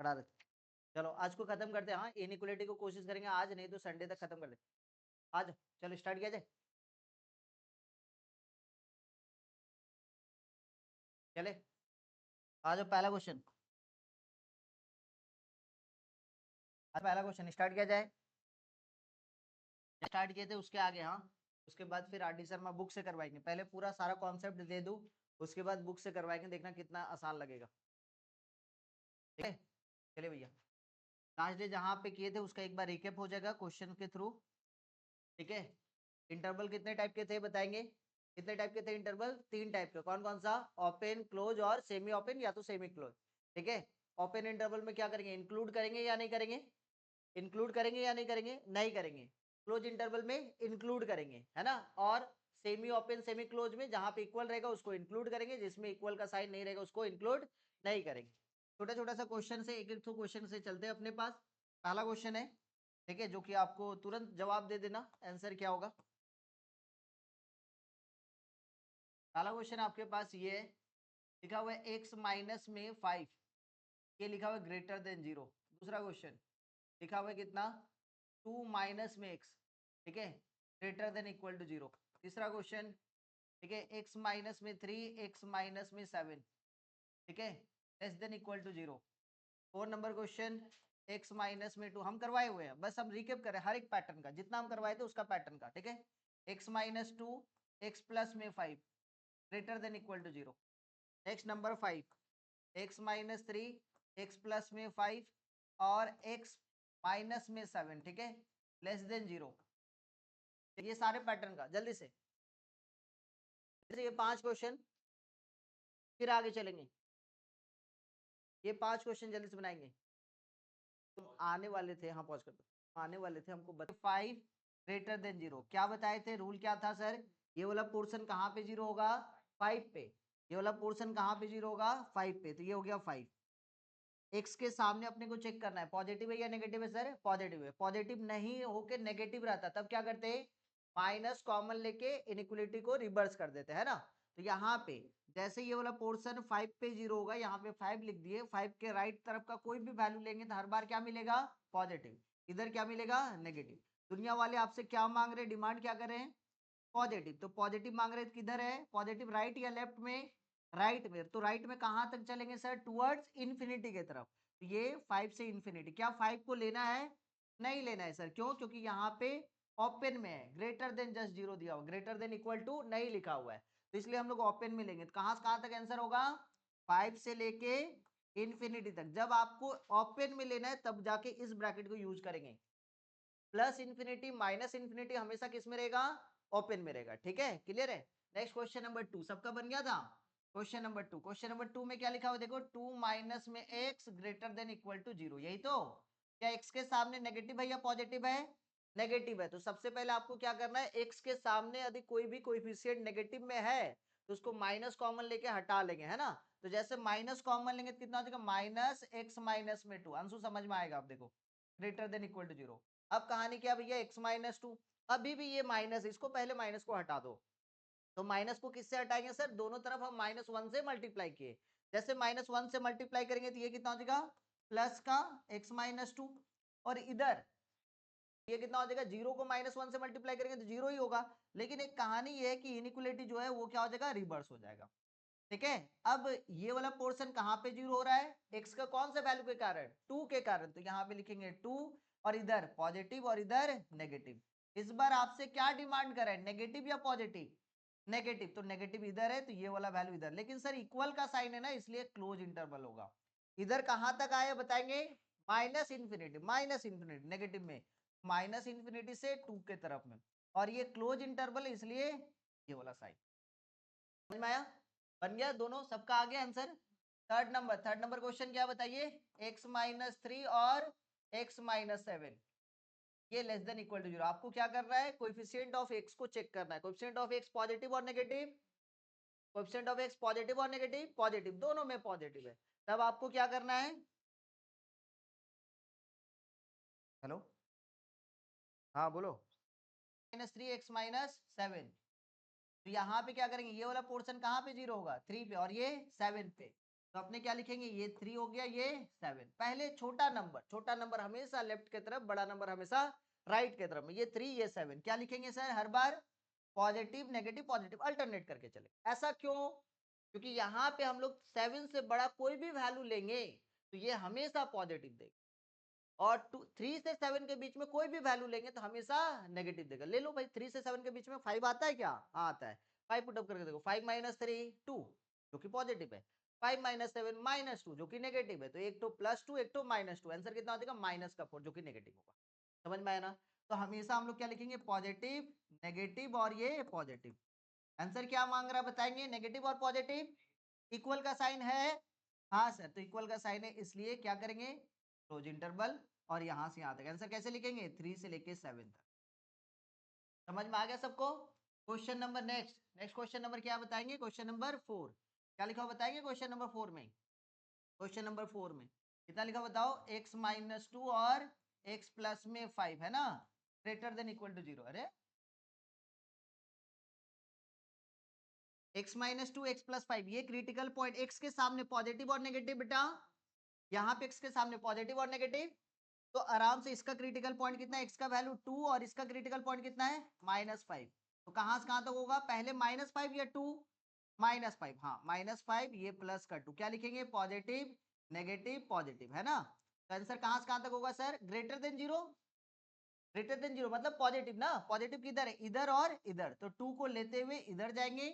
पढ़ा देते। चलो आज को खत्म करते हैं। हाँ, इनइक्वालिटी को कोशिश करेंगे आज, नहीं तो संडे तक खत्म कर देते। आज चलो स्टार्ट किया जाए। चले आज पहला क्वेश्चन। आज पहला क्वेश्चन स्टार्ट किया जाए। स्टार्ट किए थे उसके आगे, हाँ उसके बाद फिर आरडी शर्मा बुक से करवाएंगे। पहले पूरा सारा कॉन्सेप्ट दे दूं, उसके बाद बुक से करवाएंगे, देखना कितना आसान लगेगा। ठीक है चले भैया, लास्ट डे जहां पे किए थे उसका एक बार रिकेप हो जाएगा क्वेश्चन के थ्रू। ठीक है, इंटरवल कितने टाइप के थे बताएंगे। कितने टाइप के थे इंटरवल? 3 टाइप के। कौन कौन सा? ओपन, क्लोज और सेमी ओपन या तो सेमी क्लोज। ठीक है, ओपन इंटरवल में क्या करेंगे? इंक्लूड करेंगे या नहीं करेंगे? इंक्लूड करेंगे या नहीं करेंगे? नहीं करेंगे। क्लोज इंटरवल में इंक्लूड करेंगे, है ना। और सेमी ओपन सेमी क्लोज में जहां पे इक्वल रहेगा उसको इंक्लूड करेंगे, जिसमें इक्वल का साइन नहीं रहेगा उसको इंक्लूड नहीं करेंगे। छोटा छोटा सा क्वेश्चन से, एक एक तो क्वेश्चन से चलते हैं अपने पास। पहला क्वेश्चन है, ठीक है, जो कि आपको तुरंत जवाब दे देना आंसर क्या होगा। पहला क्वेश्चन आपके पास ये है, लिखा हुआ है x माइनस में 5, ये लिखा हुआ है ग्रेटर देन 0। दूसरा क्वेश्चन लिखा हुआ है कितना? 2 माइनस में x, ठीक है, ग्रेटर देन इक्वल टू 0। तीसरा क्वेश्चन, ठीक है, x माइनस में 3, x माइनस में 7, ठीक है, less than equal to 0। 4 number question, x minus में 2, हम करवाए हुए हैं, बस हम रिकेप करें हर एक पैटर्न का, जितना हम करवाए थे उसका पैटर्न का। ठीक है, x माइनस 2, x प्लस में 5, greater than equal to 0। Next number 5, x minus 3, x plus में 5 और x माइनस में 7, ठीक है, लेस देन 0। ये सारे पैटर्न का जल्दी से, ये 5 क्वेश्चन, फिर आगे चलेंगे। ये 5 क्वेश्चन जल्दी से बनाएंगे। तुम आने वाले थे, हाँ पॉज कर दो, आने वाले थे, हमको 5 ग्रेटर देन 0 क्या बताए थे? रूल क्या था सर? ये वाला पोर्शन कहाँ पे 0 होगा? 5 पे। ये वाला पोर्शन कहाँ पे 0 होगा? 5 पे। तो ये हो गया 5। एक्स के सामने अपने को चेक करना है पॉजिटिव है या नेगेटिव है सर? पॉजिटिव है। पॉजिटिव नहीं होके नेगेटिव रहता तब क्या करते हैं? माइनस कॉमन लेके इनइक्वालिटी को रिवर्स कर देते हैं ना। तो यहाँ पे जैसे ये वाला पोर्शन 5 पे 0 होगा, यहाँ पे 5 लिख दिए, 5 के राइट तरफ का कोई भी वैल्यू लेंगे तो हर बार क्या मिलेगा? पॉजिटिव। इधर क्या मिलेगा? नेगेटिव। दुनिया वाले आपसे क्या मांग रहे हैं, डिमांड क्या कर रहे हैं? पॉजिटिव। तो पॉजिटिव मांग रहे हैं, किधर है पॉजिटिव? राइट या लेफ्ट में? राइट में। तो राइट में कहां तक चलेंगे सर? टुवर्ड्स इन्फिनिटी की तरफ। तो ये 5 से इन्फिनिटी, क्या 5 को लेना है? नहीं लेना है सर। क्यों? क्योंकि यहाँ पे ओपन में है, ग्रेटर देन जस्ट 0 दिया हुआ, ग्रेटर देन इक्वल टू नहीं लिखा हुआ है, तो इसलिए हम लोग ओपन में लेंगे। तो कहां से कहां तक आंसर होगा? 5 से लेके इन्फिनिटी तक। जब आपको ओपन में लेना है तब जाके इस ब्रैकेट को यूज करेंगे। प्लस इन्फिनिटी माइनस इन्फिनिटी हमेशा किस में रहेगा? ओपन में रहेगा। ठीक है, क्लियर है। नेक्स्ट क्वेश्चन नंबर 2 सबका बन गया था। क्वेश्चन नंबर 2, क्वेश्चन नंबर 2 में क्या लिखा हुआ देखो, 2 माइनस में x greater than equal to 0, यही तो। क्या x के सामने नेगेटिव है या पॉजिटिव है? नेगेटिव है। तो सबसे पहले आपको क्या करना है, x के सामने यदि कोई भी कोएफिशिएंट नेगेटिव में है तो उसको माइनस कॉमन लेके हटा लेंगे, है ना। तो जैसे माइनस कॉमन लेंगे तो कितना हो जाएगा? माइनस एक्स माइनस में 2, आंसर समझ में आएगा। आप देखो ग्रेटर देन इक्वल टू 0। अब कहानी क्या भैया, x माइनस 2, अभी भी ये माइनस, इसको पहले माइनस को हटा दो। तो माइनस को किससे हटाएंगे सर? दोनों तरफ हम -1 से मल्टीप्लाई किए, जैसे -1 से मल्टीप्लाई करेंगे तो ये कितना हो जाएगा? प्लस का x माइनस 2। और इधर ये कितना हो जाएगा? 0 को -1 से मल्टीप्लाई करेंगे तो 0 ही होगा। लेकिन एक कहानी ये है कि इनइक्वालिटी जो है वो क्या हो जाएगा? रिवर्स हो जाएगा। ठीक है, अब ये वाला पोर्शन कहां पे 0 हो रहा है? x का कौन सा वैल्यू के कारण? 2 के कारण। तो यहाँ पे लिखेंगे 2, और इधर पॉजिटिव और इधर नेगेटिव। इस बार आपसे क्या डिमांड कर रहा है, नेगेटिव या पॉजिटिव? नेगेटिव। तो नेगेटिव इधर है तो ये वाला वैल्यू इधर, लेकिन सर इक्वल का साइन है ना, इसलिए क्लोज इंटरवल होगा। इधर कहां तक आया बताएंगे? Minus infinity, minus infinity negative में, माइनस इंफिनिटी से 2 के तरफ में, और ये क्लोज इंटरवल है इसलिए ये वाला साइन। समझ में आया? बन गया दोनों, सबका आ गया आंसर। थर्ड नंबर क्वेश्चन क्या बताइए, x माइनस 3 और x माइनस 7, ये लेस देन इक्वल टू 0। आपको क्या करना है, कोएफिशिएंट ऑफ x को चेक करना है। कोएफिशिएंट ऑफ x पॉजिटिव और negative, coefficient of x positive और नेगेटिव, पॉजिटिव, दोनों में पॉजिटिव है। तब आपको क्या करना है, हेलो हाँ बोलो, -3 x माइनस 7। तो यहाँ पे क्या करेंगे, ये वाला पोर्शन कहाँ पे 0 होगा? 3 पे, और ये 7 पे। तो अपने क्या लिखेंगे, ये 3 हो गया, ये 7। पहले छोटा नंबर हमेशा लेफ्ट की तरफ, बड़ा नंबर हमेशा राइट की तरफ में। ये 3 ये 7 क्या लिखेंगे सर, हर बार पॉजिटिव नेगेटिव पॉजिटिव अल्टरनेट करके चले। ऐसा क्यों, क्योंकि यहाँ पे हम लोग 7 से बड़ा कोई भी वैल्यू लेंगे तो ये हमेशा पॉजिटिव देगा, और 3 से 7 के बीच में कोई भी वैल्यू लेंगे तो हमेशा नेगेटिव देगा। ले लो भाई, 3 से 7 के बीच में 5 आता है क्या, हाँ आता है। 5 पुट अप करके देखो, 5 माइनस 3 2 जो कि पॉजिटिव है, 5 माइनस 7 माइनस 2 जो कि नेगेटिव है। तो एक तो +2 एक तो -2, आंसर कितना हो जाएगा, -4 जो कि नेगेटिव होगा। समझ में आया ना। तो हमेशा हम लोग क्या लिखेंगे, पॉजिटिव नेगेटिव और ये पॉजिटिव। आंसर क्या मांग रहा है बताएंगे, नेगेटिव और पॉजिटिव। इक्वल का साइन है, हाँ सर, तो इक्वल का साइन है इसलिए क्या करेंगे, क्लोज इंटरवल, और यहां से यहां तक आंसर कैसे लिखेंगे, 3 से लेके 7 तक। समझ में आ गया सबको। Question number next question number क्या बताएंगे, क्वेश्चन नंबर 4। क्या लिखा हुआ बताएंगे क्वेश्चन नंबर 4 में। क्वेश्चन नंबर 4 में कितना लिखा बताओ, x-2 और x प्लस में 5 है ना, ग्रेटर देन इक्वल टू 0। अरे x-2 x प्लस 5 ये क्रिटिकल पॉइंट, x के सामने पॉजिटिव और नेगेटिव बेटा, यहाँ पे x के सामने पॉजिटिव और नेगेटिव, तो आराम से इसका क्रिटिकल पॉइंट कितना है, x का वैल्यू 2 और इसका क्रिटिकल पॉइंट कितना है -5। तो कहां से कहां तक होगा, पहले -5 या 2, -5, हाँ -5 ये प्लस का 2 क्या लिखेंगे, पॉजिटिव नेगेटिव पॉजिटिव है ना। तो आंसर कहां से कहां तक होगा sir, greater than 0। Greater than 0 मतलब पॉजिटिव ना, पॉजिटिव किधर है, इधर और इधर। तो 2 को लेते हुए इधर जाएंगे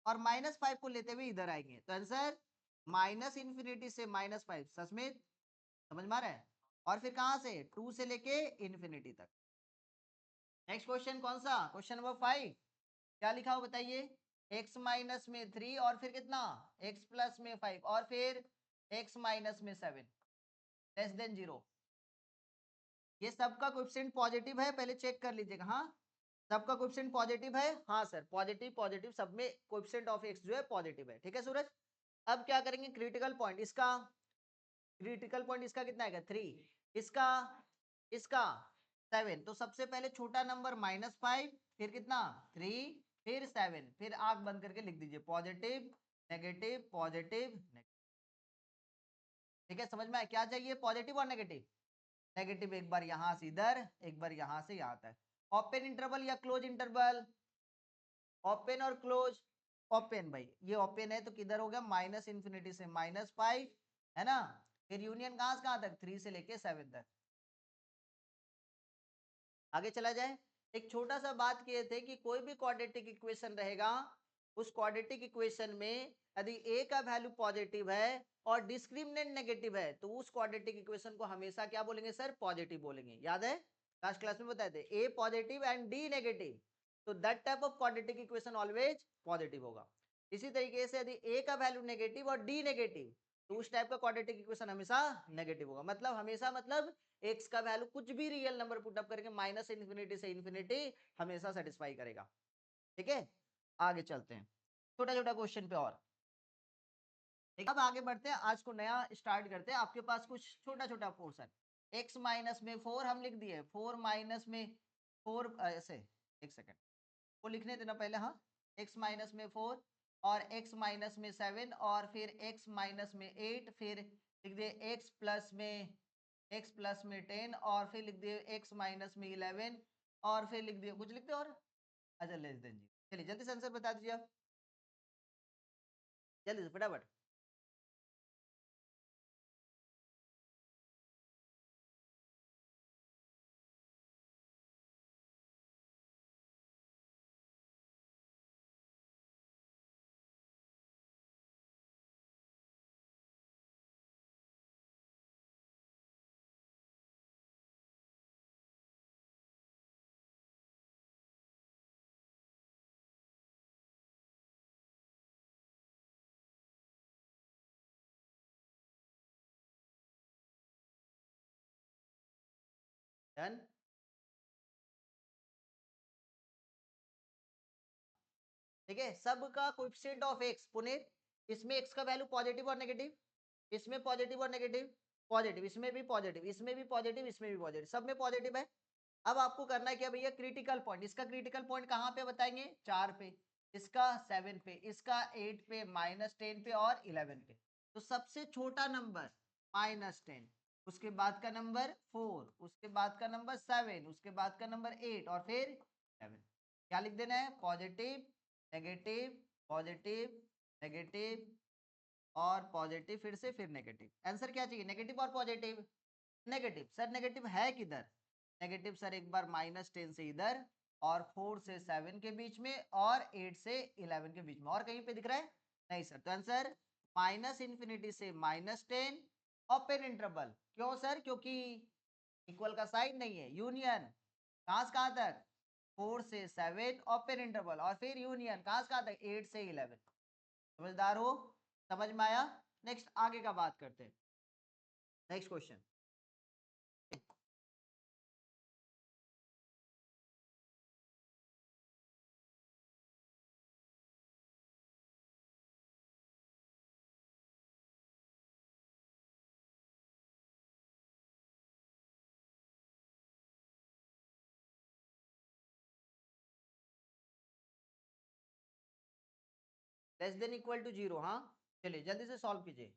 और -5 को लेते हुए इधर आएंगे। तो आंसर -इंफिनिटी से -5 सच में, समझ में आ रहा है। और फिर कहां से, 2 से लेके इंफिनिटी तक। नेक्स्ट क्वेश्चन कौन सा, क्वेश्चन नंबर 5। क्या लिखा हो बताइए, x-3 और फिर कितना, x प्लस में 5 और फिर x-7 लेस देन 0। ये सबका कोएफिशिएंट पॉजिटिव है, पहले चेक कर लीजिएगा। हाँ सबका कोएफिशिएंट पॉजिटिव है, हाँ सर पॉजिटिव पॉजिटिव सब में कोएफिशिएंट ऑफ x जो है पॉजिटिव है। ठीक है सूरज। अब क्या करेंगे, क्रिटिकल पॉइंट इसका, क्रिटिकल पॉइंट इसका कितना आएगा 3, इसका इसका 7। तो सबसे पहले छोटा नंबर -5, फिर कितना 3, फिर 7, फिर आंख बंद करके लिख दीजिए पॉजिटिव नेगेटिव पॉजिटिव नेगेटिव। ठीक है समझ में आया, क्या चाहिए पॉजिटिव और नेगेटिव। नेगेटिव एक बार यहां से इधर, एक बार यहां से यहां तक। ओपन इंटरवल या क्लोज इंटरवल, ओपन और क्लोज, ओपन भाई ये ओपन है तो किधर हो गया, -इंफिनिटी से -5 है ना। फिर यूनियन कहां से कहां तक, 3 से लेके 7 तक। आगे चला जाए, एक छोटा सा बात किए थे कि कोई भी क्वाड्रेटिक इक्वेशन रहेगा, उस क्वाड्रेटिक इक्वेशन में यदि a का वैल्यू पॉजिटिव है और डिस्क्रिमिनेंट नेगेटिव है तो उस क्वाड्रेटिक इक्वेशन को हमेशा क्या बोलेंगे सर, पॉजिटिव बोलेंगे। याद है लास्ट क्लास में बताए थे, a positive and d negative, तो that type of quadratic equation always positive होगा। इसी तरीके से यदि a का वैल्यू नेगेटिव और d नेगेटिव तो उस टाइप का क्वाड्रेटिक इक्वेशन हमेशा नेगेटिव होगा। मतलब हमेशा मतलब x का वैल्यू कुछ भी रियल नंबर पुट अप करके -इंफिनिटी से इंफिनिटी हमेशा सेटिस्फाई करेगा। ठीक है आगे चलते हैं छोटा छोटा क्वेश्चन पे और। ठीक है अब आगे बढ़ते हैं, आज को नया स्टार्ट करते हैं। आपके पास कुछ छोटा छोटा पोर्शन, x-4 हम लिख दिए, 4 माइनस में 4 ऐसे, एक सेकेंड वो लिखने देना पहले। हाँ x-4 और x-7 और फिर x-8, फिर लिख दिए x प्लस में 10 और फिर लिख दिए x-11 और फिर लिख दिए कुछ लिख दिए और, अच्छा लेस देन जी। चलिए जल्दी से आंसर बता दीजिए आप, जल्दी से फटाफट। डन। ठीक है सबका कोएफिशिएंट ऑफ x पुनीत, इसमें x का वैल्यू पॉजिटिव और नेगेटिव, इसमें पॉजिटिव और नेगेटिव, पॉजिटिव इसमें भी पॉजिटिव, इसमें भी पॉजिटिव, इसमें भी पॉजिटिव, सब में पॉजिटिव है। अब आपको करना है क्या भैया, क्रिटिकल पॉइंट, इसका क्रिटिकल पॉइंट कहां पे बताएंगे, 4 पे, इसका 7 पे, इसका 8 पे, -10 पे और 11 पे। तो सबसे छोटा नंबर -10, उसके बाद का नंबर 4, उसके बाद का नंबर 7, उसके बाद का नंबर 8 और फिर 7। क्या लिख देना है? पॉजिटिव नेगेटिव पॉजिटिव नेगेटिव और पॉजिटिव फिर नेगेटिव। आंसर क्या चाहिए? नेगेटिव और पॉजिटिव। नेगेटिव सर, नेगेटिव है किधर? नेगेटिव सर एक बार -10 से इधर और 4 से 7 के बीच में और 8 से 11 के बीच में, और कहीं पे दिख रहा है? नहीं सर। तो आंसर -इंफिनिटी से -10 ओपन इंटरवल। क्यों सर? क्योंकि इक्वल का साइन नहीं है, यूनियन। कहां से कहां तक? 4 से 7 ओपन इंटरवल और फिर यूनियन कहां से कहां तक? 8 से 11। समझदार हो? समझ में आया? नेक्स्ट आगे का बात करते हैं। Next question. Less than equal to 0। हाँ चलिए जल्दी से सॉल्व कीजिए।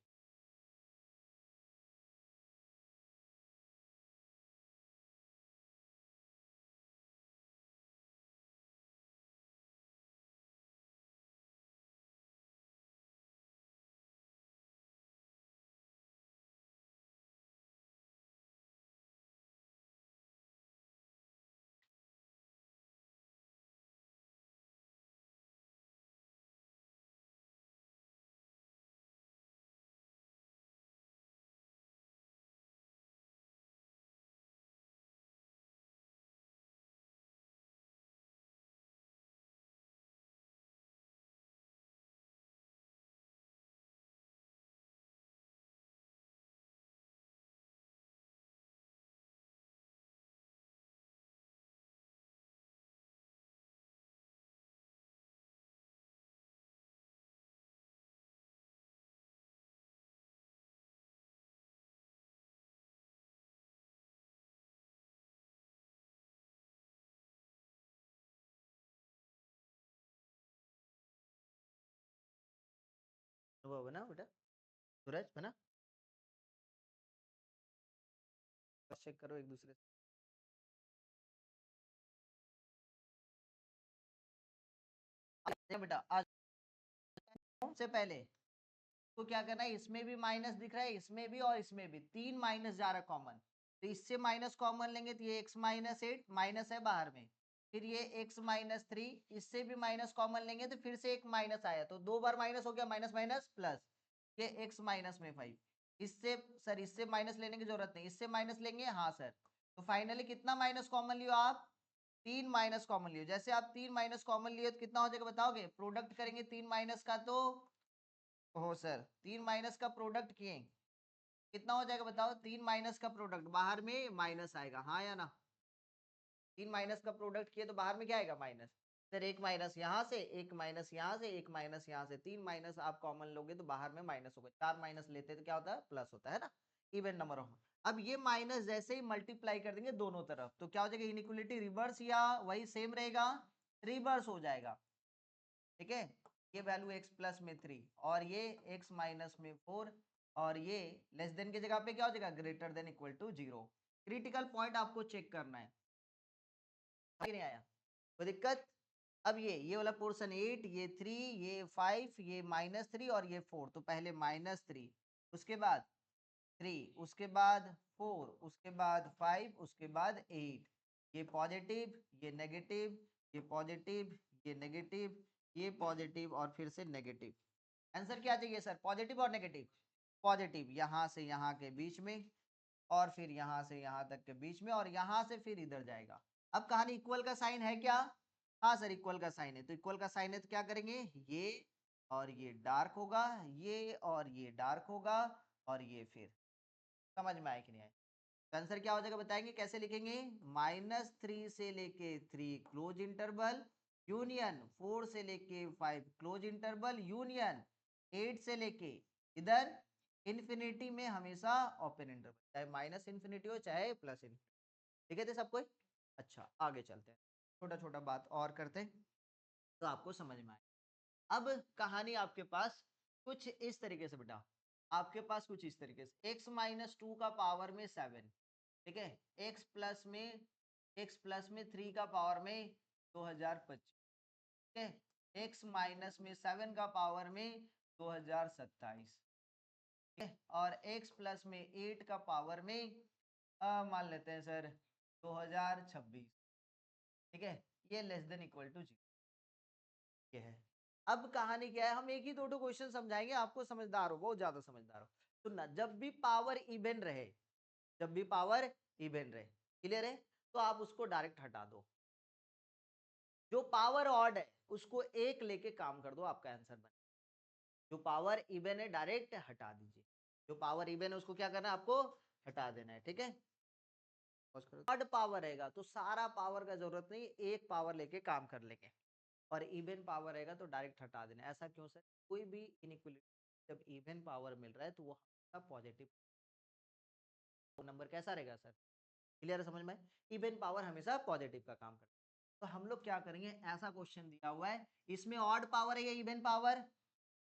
वो बना बेटा, सूरज बना, चेक करो एक दूसरे से। बेटा आज से पहले तो क्या करना है, इसमें भी माइनस दिख रहा है, इसमें भी और इसमें भी, तीन माइनस जा रहा है कॉमन। तो इससे माइनस कॉमन लेंगे तो ये x-8 माइनस है बाहर में, फिर ये x-3, इससे भी माइनस कॉमन लेंगे तो फिर से एक माइनस आया, तो दो बार माइनस हो गया, माइनस माइनस प्लस, ये x-5। इससे सर इससे माइनस लेने की जरूरत नहीं, इससे माइनस लेंगे। हाँ सर। तो फाइनली कितना माइनस कॉमन लियो आप? तीन माइनस कॉमन लियो। जैसे आप तीन माइनस कॉमन लियो तो कितना हो जाएगा बताओगे? प्रोडक्ट करेंगे तीन माइनस का तो हो सर, तीन माइनस का प्रोडक्ट किए कितना हो जाएगा बताओ? तीन माइनस का प्रोडक्ट, बाहर में माइनस आएगा, हाँ या ना? तीन माइनस का प्रोडक्ट किए तो बाहर में क्या आएगा? माइनस। फिर एक माइनस यहाँ से, एक माइनस यहाँ से, एक माइनस यहाँ से, तीन माइनस आप कॉमन लोगे तो बाहर में माइनस होगा। चार माइनस लेते तो क्या होता है? प्लस होता है ना, इवन नंबर ऑफ। अब ये माइनस जैसे ही मल्टीप्लाई कर देंगे दोनों तरफ तो क्या हो जाएगा? इनइक्वलिटी रिवर्स या वही सेम रहेगा? रिवर्स हो जाएगा। ठीक है, ये वैल्यू x+3 और ये x-4 और ये लेस देन की जगह पे क्या हो जाएगा? Greater than equal to 0। Critical point आपको चेक करना है, नहीं आया कोई दिक्कत? अब ये वाला पोर्शन 8, ये 3, ये 5, ये -3 और ये 4। तो पहले -3, उसके बाद 3, उसके बाद 4, उसके बाद 5, उसके बाद 8। ये पॉजिटिव, ये नेगेटिव, ये पॉजिटिव, ये नेगेटिव, ये पॉजिटिव और फिर से नेगेटिव। आंसर क्या चाहिए सर? पॉजिटिव और नेगेटिव? पॉजिटिव यहाँ से यहाँ के बीच में और फिर यहाँ से यहाँ तक के बीच में और यहाँ से फिर इधर जाएगा। अब कहानी इक्वल का साइन है क्या? हाँ सर इक्वल का साइन है। तो इक्वल का साइन है तो क्या करेंगे? ये और ये डार्क होगा, ये और ये डार्क होगा और ये फिर। समझ में आया कि नहीं आया? तो आंसर क्या हो जाएगा बताएंगे? कैसे लिखेंगे? -3 से लेके 3 क्लोज इंटरवल यूनियन 4 से लेके 5 क्लोज इंटरवल यूनियन 8 से लेके इधर इन्फिनिटी में हमेशा ओपन इंटरवल, चाहे माइनस इन्फिनिटी हो चाहे प्लस इन्फिनिटी। ठीक है थे सब कोई? अच्छा आगे चलते हैं, छोटा छोटा बात और करते हैं तो आपको समझ में आए। अब कहानी आपके पास कुछ इस तरीके से बेटा, आपके पास कुछ इस तरीके से x माइनस 2 का पावर में 7, ठीक है, x प्लस में 3 का पावर में 2025, ठीक है, x माइनस में 7 का पावर में 2027, ठीक है, और x प्लस में 8 का पावर में मान लेते हैं सर 2026, ठीक है, ये लेस देन इक्वल टू 0 ये है। अब कहानी क्या है, हम एक ही दो क्वेश्चन समझाएंगे, आपको समझदार हो, बहुत ज्यादा समझदार हो। तो ना जब भी पावर इवन रहे, जब भी पावर इवन रहे, क्लियर है, तो आप उसको डायरेक्ट हटा दो। जो पावर ऑड है उसको एक लेके काम कर दो, आपका आंसर बने। जो पावर इवन है डायरेक्ट हटा दीजिए, जो पावर इवन है उसको क्या करना है, आपको हटा देना है, ठीक है। ऑड पावर रहेगा तो सारा पावर का जरूरत नहीं, एक पावर लेके काम कर लेंगे, और इवन पावर रहेगा तो डायरेक्ट हटा देना। ऐसा क्यों सर, कोई भी इनइक्वालिटी जब इवन पावर मिल रहा है तो वो हमेशा पॉजिटिव नंबर कैसा रहेगा सर, क्लियर है समझ में। इवन पावर हमेशा पॉजिटिव का काम करता है। तो हम लोग क्या करेंगे, ऐसा क्वेश्चन दिया हुआ है, इसमें ऑड पावर है या इवन पावर,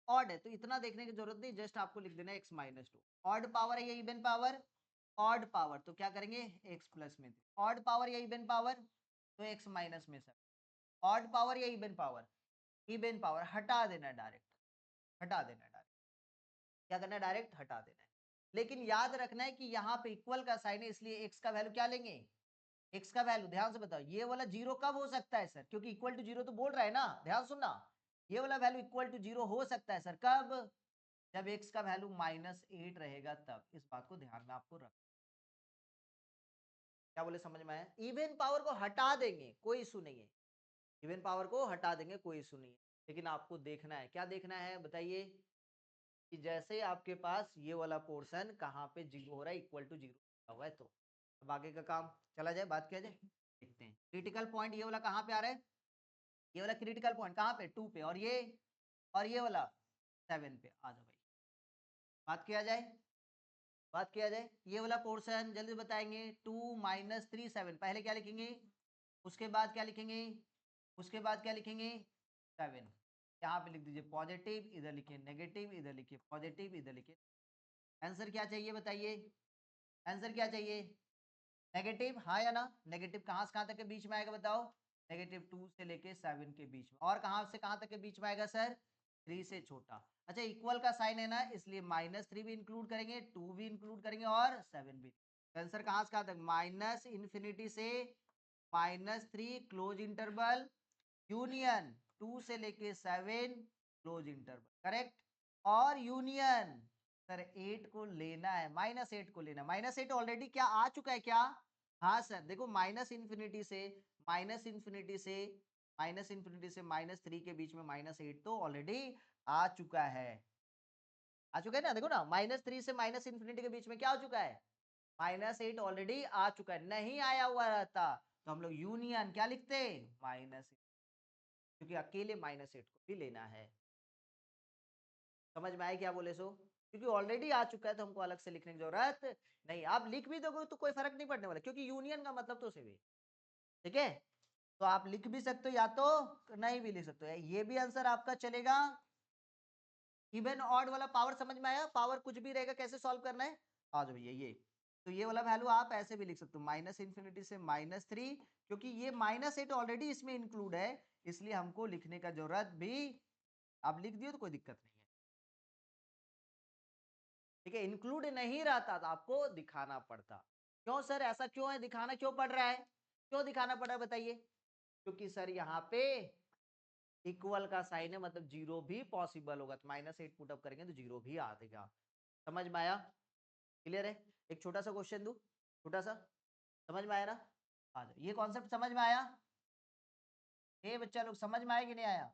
ऑड है, तो इतना देखने की जरूरत नहीं, जस्ट आपको लिख देना x माइनस 2। ऑड पावर है या इवन पावर, ऑड पावर, तो क्या करेंगे x प्लस में 3। ऑड पावर या इवन पावर, तो x माइनस में 7। ऑड पावर या इवन पावर, इवन पावर, हटा देना डायरेक्ट, हटा देना डायरेक्ट, क्या करना है, डायरेक्ट हटा देना है। लेकिन याद रखना है कि यहाँ पे इक्वल का साइन है, इसलिए x का वैल्यू क्या लेंगे, x का वैल्यू, ध्यान से बताओ, ये वाला जीरो कब हो सकता है सर, क्योंकि इक्वल टू जीरो तो बोल रहा है ना, ध्यान सुनना, ये वाला वैल्यू इक्वल टू जीरो हो सकता है सर कब, जब x का वैल्यू -8 रहेगा तब। इस बात को ध्यान में आपको रख, क्या बोले समझ में आया। इवन पावर को हटा देंगे कोई इशू नहीं है, इवन पावर को हटा देंगे कोई इशू नहीं है, लेकिन आपको देखना है, क्या देखना है बताइए, कि जैसे आपके पास ये वाला पोर्शन कहाँ पे जीरो हो रहा है, इक्वल टू जीरो हुआ है, तो अब आगे का काम चला जाए, बात किया जाए, देखते हैं। क्रिटिकल पॉइंट ये वाला कहाँ पे आ रहा है, ये वाला क्रिटिकल पॉइंट कहाँ पे 2 पे, और ये वाला 7 पे। आ जाओ भाई, बात किया जाए, बात किया जाए, ये वाला पोर्शन जल्दी बताएंगे, 2 माइनस 3 7, पहले क्या लिखेंगे, उसके बाद क्या लिखेंगे, उसके बाद क्या लिखेंगे 7, यहाँ पे लिख दीजिए पॉजिटिव, इधर लिखिए नेगेटिव, इधर लिखिए पॉजिटिव, इधर लिखिए। आंसर क्या चाहिए बताइए, आंसर क्या चाहिए, नेगेटिव, हाँ या ना, नेगेटिव कहाँ से कहाँ तक के बीच में आएगा बताओ, -2 से लेके 7 के बीच में, और कहाँ से कहाँ तक के बीच में आएगा सर, 3 से छोटा। अच्छा इक्वल का साइन है ना, इसलिए -3 भी इंक्लूड करेंगे, 2 भी इंक्लूड करेंगे, और 7 भी। आंसर कहाँ से कहाँ तक, माइनस इन्फिनिटी से -3 क्लोज इंटरवल, यूनियन 2 से लेके 7 क्लोज इंटरवल, करेक्ट, और यूनियन सर 8 को लेना है, -8 को लेना, -8 ऑलरेडी क्या आ चुका है क्या, हाँ सर देखो, माइनस इन्फिनिटी से -3 के बीच में -8 तो ऑलरेडी आ चुका है, आ चुका है ना, देखो ना, -3 से -इन्फिनिटी के बीच में क्या हो चुका है, -8 ऑलरेडी आ चुका है। नहीं आया हुआ रहता तो हम लोग यूनियन क्या लिखते, माइनस, क्योंकि अकेले -8 को भी लेना है। समझ में आए क्या बोले सो, क्योंकि ऑलरेडी आ चुका है तो हमको अलग से लिखने की जरूरत नहीं, आप लिख भी दोगे तो कोई फर्क नहीं पड़ने वाला, क्योंकि यूनियन का मतलब तो सेम है, ठीक है। तो आप लिख भी सकते हो या तो नहीं भी लिख सकते हो, ये भी आंसर आपका चलेगा। इवन ऑड वाला पावर समझ में आया, पावर कुछ भी रहेगा कैसे सॉल्व करना है, आ जाओ भैया ये, तो ये वाला वैल्यू आप ऐसे भी लिख सकते हो, -इन्फिनिटी से -3, क्योंकि ये -8 ऑलरेडी इसमें इंक्लूड है, इसलिए हमको लिखने का जरूरत भी, आप लिख दियो तो कोई दिक्कत नहीं है, ठीक है। इंक्लूड नहीं रहता तो आपको दिखाना पड़ता, क्यों सर ऐसा क्यों है, दिखाना क्यों पड़ रहा है, क्यों दिखाना पड़ रहा है बताइए, क्योंकि सर यहाँ पे इक्वल का साइन है, मतलब जीरो भी पॉसिबल होगा, तो -8 पुटअप करेंगे तो जीरो भी आ जाएगा। समझ में आया, क्लियर है। एक छोटा सा क्वेश्चन दू, छोटा सा, समझ में आया ना, आ जाओ, ये कॉन्सेप्ट समझ में आया, ये बच्चा लोग समझ में आया कि नहीं आया।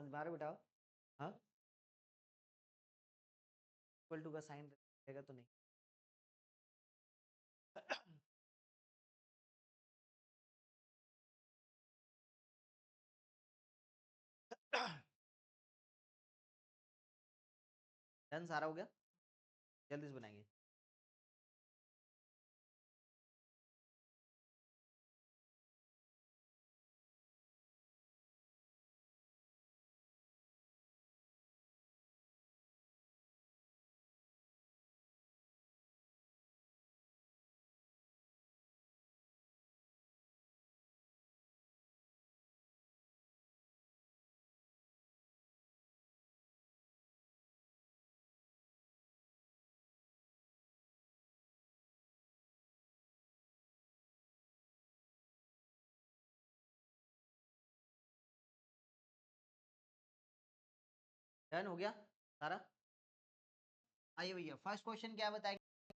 समझ में आ रहा है बेटा? हाँ, इक्वल टू का साइन रहेगा तो नहीं। डन, सारा हो गया, जल्दी से बनाएंगे। डन हो गया सारा। आइए भैया, फर्स्ट क्वेश्चन क्या बताएंगे?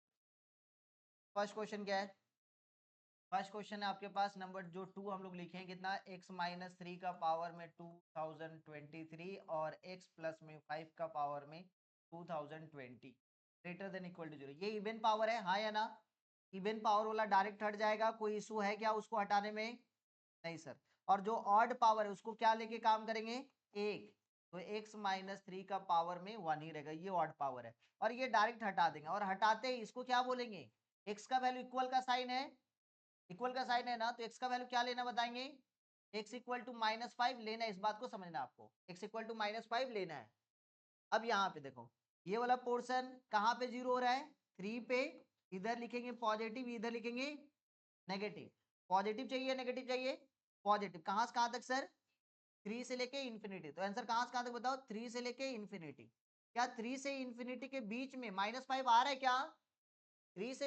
फर्स्ट क्वेश्चन क्या है? फर्स्ट क्वेश्चन है आपके पास नंबर जो 2 हम लोग लिखे हैं, कितना? x माइनस 3 का पावर में 2023 और x प्लस में 5 का पावर में 2020 ग्रेटर देन इक्वल टू 0। ये इवन पावर है, हाँ या ना? इवन पावर वाला डायरेक्ट हट जाएगा, कोई इशू है क्या उसको हटाने में? नहीं सर। और जो ऑड पावर है उसको क्या लेके काम करेंगे? एक। तो x माइनस 3 का पावर में 1 ही रहेगा, ये ऑड पावर है। और ये डायरेक्ट हटा देंगे, और हटाते ही इसको क्या बोलेंगे? x का वैल्यू इक्वल का साइन है, इक्वल का साइन है ना, तो x का वैल्यू क्या लेना बताएंगे? x इक्वल टू -5 लेना है, इस बात को समझना आपको, x इक्वल टू -5 लेना है। अब यहाँ पे देखो, ये वाला पोर्शन कहाँ पे जीरो हो रहा है? 3 पे। इधर लिखेंगे पॉजिटिव, इधर लिखेंगे नेगेटिव। पॉजिटिव चाहिए नेगेटिव चाहिए? पॉजिटिव। कहाँ से कहाँ तक सर? 3 से लेके इन्फिनिटी। तो आंसर कहाँ से कहाँ तक बताओ? 3 से लेके इन्फिनिटी। क्या 3 से इन्फिनिटी के बीच में -5 आ रहा है क्या? 3 से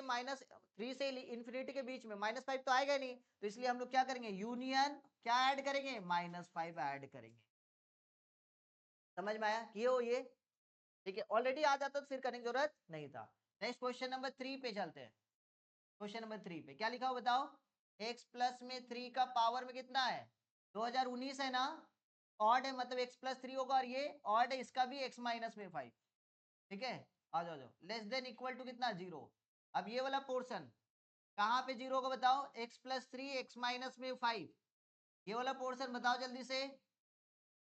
इन्फिनिटी के बीच में -5 तो आएगा नहीं, तो इसलिए हम लोग क्या करेंगे? यूनियन क्या ऐड करेंगे? -5 ऐड करेंगे। समझ में आया? किए हो ये? ठीक है, ऑलरेडी आ जाता तो फिर करने की जरूरत नहीं था। नेक्स्ट क्वेश्चन नंबर 3 पे चलते हैं। क्वेश्चन नंबर 3 पे क्या लिखा हो बताओ? x प्लस में 3 का पावर में कितना है? 2019 है ना? ऑड है, मतलब x प्लस 3 होगा, और ये ऑड है, इसका भी x माइनस में 5। ठीक है, आ जाओ जाओ। लेस देन इक्वल टू कितना? 0। अब ये वाला पोर्शन कहाँ पे जीरो होगा बताओ? x प्लस 3 x माइनस में 5, ये वाला पोर्शन बताओ जल्दी से,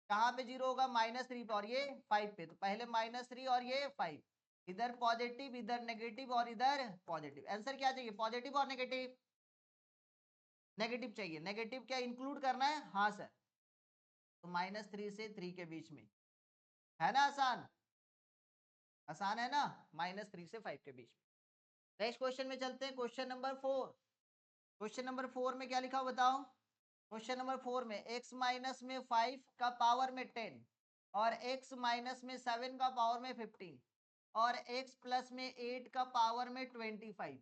कहाँ पे जीरो होगा? -3 पे, और ये 5 पे। तो पहले -3 और ये 5, इधर पॉजिटिव, इधर नेगेटिव, और इधर पॉजिटिव। आंसर क्या चाहिए? पॉजिटिव और नेगेटिव? नेगेटिव चाहिए। नेगेटिव क्या इंक्लूड करना है? हाँ सर। तो -3 से 3 के बीच में, है ना? आसान, आसान है ना? -3 से 5 के बीच में। नेक्स्ट क्वेश्चन में चलते हैं, क्वेश्चन नंबर 4। क्वेश्चन नंबर 4 में क्या लिखा हो बताओ? क्वेश्चन नंबर 4 में x माइनस में 5 का पावर में 10 और x माइनस में 7 का पावर में 15 और x प्लस में 8 का पावर में 25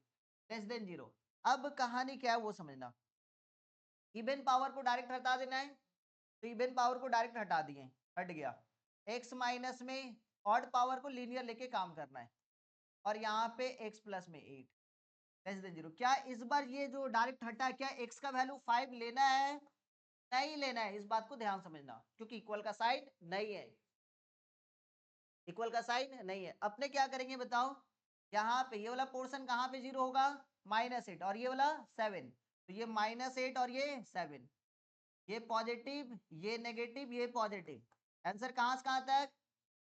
लेस देन 0। अब कहानी क्या है वो समझना। इवन पावर को डायरेक्ट हटा देना है, तो इवन पावर को डायरेक्ट हटा दिए, हट गया। x माइनस में ऑड पावर को लीनियर लेके काम करना है, और यहाँ पे x प्लस में 8 लेस देन 0। क्या इस बार ये जो डायरेक्ट हटा, क्या x का वैल्यू 5 लेना है? नहीं लेना है, इस बात को ध्यान समझना, क्योंकि इक्वल का साइन नहीं है, इक्वल का साइन नहीं है। अपने क्या करेंगे बताओ? यहाँ पे ये वाला पोर्शन कहाँ पे जीरो होगा? -8, और ये वाला 7, तो ये -8 और ये 7, ये पॉजिटिव, ये नेगेटिव, ये पॉजिटिव। आंसर कहाँ से कहाँ तक?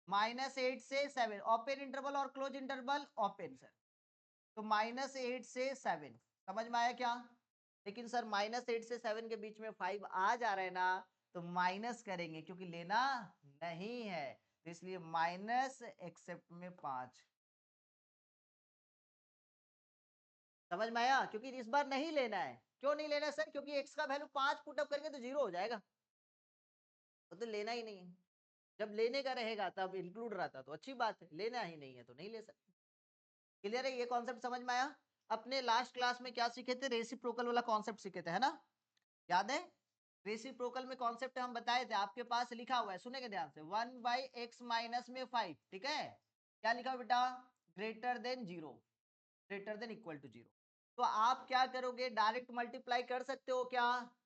-8 से 7, ओपन इंटरवल और क्लोज इंटरवल ओपन सर। तो -8 से 7, समझ में आया क्या? लेकिन सर -8 से 7 के बीच में 5 आ जा रहा है ना, तो माइनस करेंगे, क्योंकि लेना नहीं है, तो इसलिए माइनस एक्सेप्ट में 5। समझ में आया? क्योंकि इस बार नहीं लेना है। क्यों नहीं लेना है सर? क्योंकि x का वैल्यू 5 पुटअप करेंगे तो 0 हो जाएगा, तो लेना ही नहीं है। जब लेने का रहेगा तब इंक्लूड रहता तो अच्छी बात है, लेना ही नहीं है तो नहीं ले सकते। क्लियर है? ये कॉन्सेप्ट समझ में आया? अपने लास्ट क्लास में क्या सीखे थे? रेसिप्रोकल वाला कॉन्सेप्ट सीखे थे, है ना? याद है? रेसिप्रोकल में कॉन्सेप्ट हम बताए थे, आपके पास लिखा हुआ है, सुनेंगे ध्यान से। 1/x माइनस में 5, ठीक है? क्या लिखा बेटा? Greater than 0, greater than equal to 0। तो आप क्या करोगे? डायरेक्ट मल्टीप्लाई कर सकते हो क्या?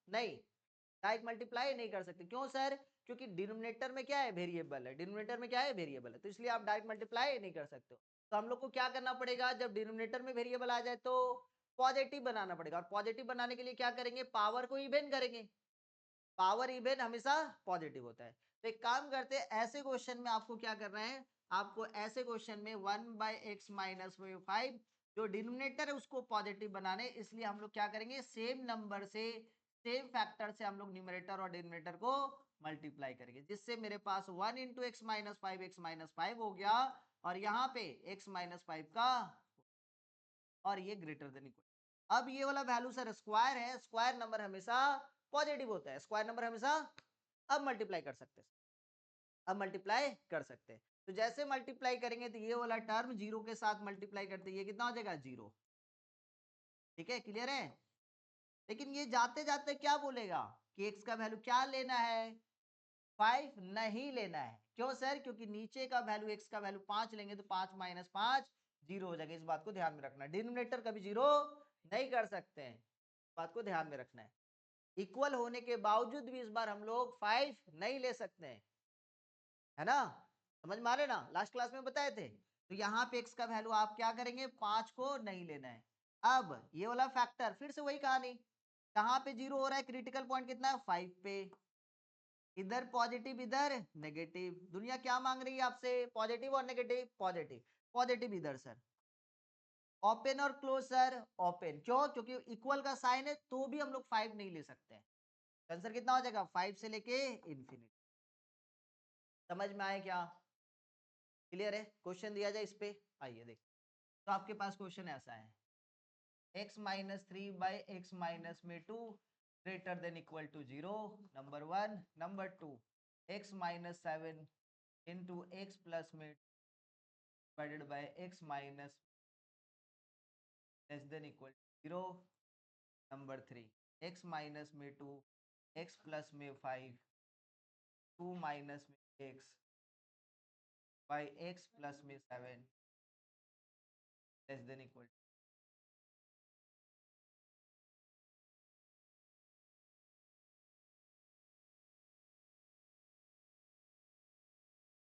नहीं, डायरेक्ट मल्टीप्लाई नहीं कर सकते। क्यों सर? क्योंकि डिनोमिनेटर में क्या है, वेरिएबल है, डिनोमिनेटर में क्या है, वेरिएबल है, तो इसलिए आप डायरेक्ट मल्टीप्लाई नहीं कर सकते हो। तो हम लोग को क्या करना पड़ेगा, जब डिनोमिनेटर में वेरिएबल आ जाए तो पॉजिटिव बनाना पड़ेगा, और पॉजिटिव बनाने के लिए क्या करेंगे, पावर को इवेन करेंगे, पावर इवेन हमेशा पॉजिटिव होता है। तो एक काम करते हैं, ऐसे क्वेश्चन में आपको क्या करना है, आपको ऐसे क्वेश्चन में 1/x माइनस 5 जो डिनोमिनेटर है उसको पॉजिटिव बनाने, इसलिए हम लोग क्या करेंगे, सेम नंबर से, सेम फैक्टर से हम लोग न्यूमरेटर और डिनोमिनेटर को मल्टीप्लाई करेंगे, जिससे मेरे पास 1 इंटू एक्स माइनस 5 हो गया, और यहाँ पे x माइनस 5 का, और ये ग्रेटर देन इक्वल। अब ये वाला वैल्यू सर स्क्वायर है, स्क्वायर नंबर हमेशा पॉजिटिव होता है, स्क्वायर नंबर हमेशा, अब मल्टीप्लाई कर सकते हैं, अब मल्टीप्लाई कर सकते हैं। तो जैसे मल्टीप्लाई करेंगे तो ये वाला टर्म जीरो के साथ मल्टीप्लाई करते ये कितना हो जाएगा, 0। ठीक है, क्लियर है। लेकिन ये जाते जाते क्या बोलेगा कि x का वैल्यू क्या लेना है, 5 नहीं लेना है। क्यों सर, क्योंकि नीचे का वैल्यू, x का वैल्यू 5 लेंगे तो 5 माइनस 5 0 हो जाएगा। इस बात को ध्यान में रखना, डिनोमिनेटर कभी 0 नहीं कर सकते हैं, बात को ध्यान में रखना है। इक्वल होने के बावजूद भी इस बार हम लोग 5 नहीं ले सकते हैं, है ना, समझ में आ रहे ना, लास्ट क्लास में बताए थे। तो यहाँ पे x का वैल्यू आप क्या करेंगे, 5 को नहीं लेना है। अब ये वाला फैक्टर फिर से वही कहानी, कहाँ पे 0 हो रहा है, क्रिटिकल पॉइंट कितना है, 5 पे, इधर पॉजिटिव इधर नेगेटिव, दुनिया क्या मांग रही है आपसे, पॉजिटिव और नेगेटिव, पॉजिटिव, पॉजिटिव इधर सर, ओपन और क्लोज सर, ओपन, क्यों, क्योंकि इक्वल का साइन है, तो भी हम लोग 5 नहीं ले सकते हैं। आंसर कितना हो जाएगा, 5 से लेके इंफिनिटी। समझ में आए क्या, क्लियर है। क्वेश्चन दिया जाए इस पे, आइए देख। तो आपके पास क्वेश्चन ऐसा है, x minus 3/x-2 greater than equal to 0, number 1। Number 2, x minus 7 into X plus में divided by x minus less than equal to 0, number 3, x minus में 2 x प्लस में 5 2 माइनस में x बाय x प्लस में 7 less than equal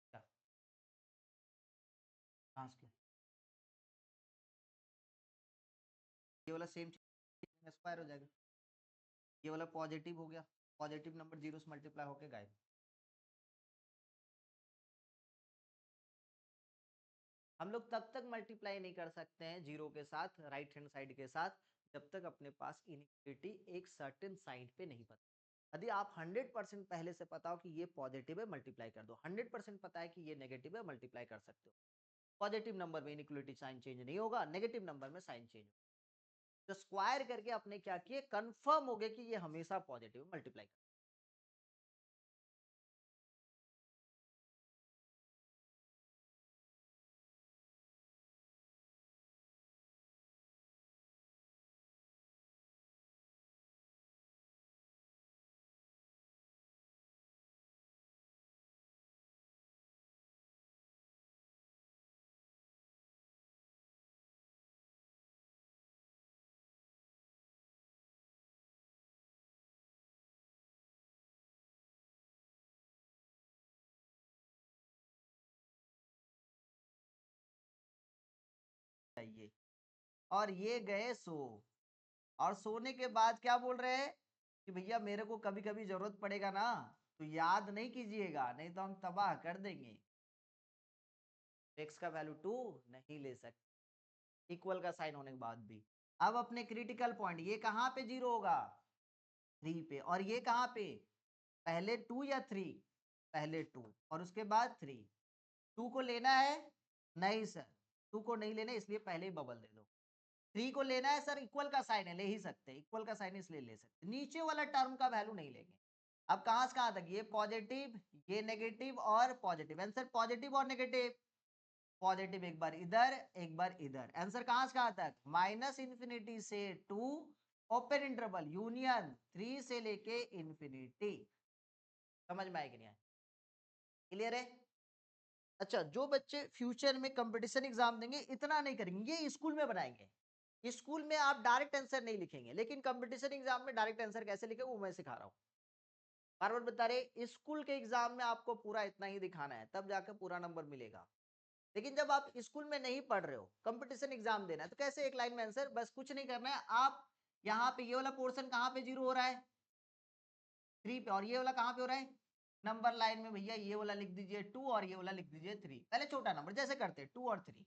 क्या, ये वाला same चीज square हो जाएगा, ये वाला पॉजिटिव हो गया, पॉजिटिव नंबर 0 से मल्टीप्लाई होके गायब। हम लोग तब तक मल्टीप्लाई नहीं कर सकते हैं जीरो के साथ, राइट हैंड साइड के साथ, जब तक अपने पास इनइक्वालिटी एक सर्टेन साइड पे नहीं पता। यदि आप 100% पहले से पता हो कि ये पॉजिटिव है, मल्टीप्लाई कर दो, 100% पता है कि ये नेगेटिव है, मल्टीप्लाई कर सकते हो। पॉजिटिव नंबर में इनइक्वालिटी साइन चेंज नहीं होगा, नेगेटिव नंबर में साइन चेंज होगा। तो स्क्वायर करके अपने क्या किए, कंफर्म हो गया कि ये हमेशा पॉजिटिव है, मल्टीप्लाई कर। चाहिए, और ये गए सो, और सोने के बाद क्या बोल रहे हैं कि भैया मेरे को कभी कभी जरूरत पड़ेगा ना, तो याद नहीं कीजिएगा, नहीं तो हम तबाह कर देंगे। एक्स का वैल्यू 2 नहीं ले सकते, इक्वल का साइन होने के बाद भी। अब अपने क्रिटिकल पॉइंट, ये कहाँ पे 0 होगा, 3 पे, और ये कहाँ पे, पहले 2 या 3, पहले 2 और उसके बाद 3। 2 को लेना है, नहीं सर 2 को नहीं लेना, इसलिए पहले ही बबल दे दो। 3 को लेना है सर, इक्वल का साइन है, ले ही सकते, इक्वल का साइन इसलिए ले सकते, नीचे वाला टर्म का वैल्यू नहीं लेंगे। अब कहां से कहां तक, ये पॉजिटिव, ये नेगेटिव और पॉजिटिव, आंसर पॉजिटिव और नेगेटिव, पॉजिटिव एक बार इधर एक बार इधर, आंसर कहां से कहां तक, माइनस इंफिनिटी से 2, ओपन इंटरवल यूनियन 3 से लेके इंफिनिटी। समझ में आए कि नहीं आए, क्लियर है। अच्छा, जो बच्चे फ्यूचर में कंपटीशन एग्जाम देंगे इतना नहीं करेंगे, ये स्कूल में बनाएंगे, स्कूल में आप डायरेक्ट आंसर नहीं लिखेंगे, लेकिन कंपटीशन एग्जाम में डायरेक्ट आंसर कैसे लिखे वो मैं सिखा रहा हूँ। बार बार बता रहे स्कूल के एग्जाम में आपको पूरा इतना ही दिखाना है, तब जाकर पूरा नंबर मिलेगा। लेकिन जब आप स्कूल में नहीं पढ़ रहे हो, कंपटीशन एग्जाम देना है, तो कैसे एक लाइन में आंसर, बस कुछ नहीं करना है। आप यहाँ पे ये वाला पोर्शन कहाँ पे जीरो हो रहा है, 3 पे, और ये वाला कहाँ पे हो रहा है, नंबर लाइन में भैया ये वाला लिख दीजिए 2 और ये वाला लिख दीजिए 3। पहले छोटा नंबर जैसे करते हैं 2 और 3,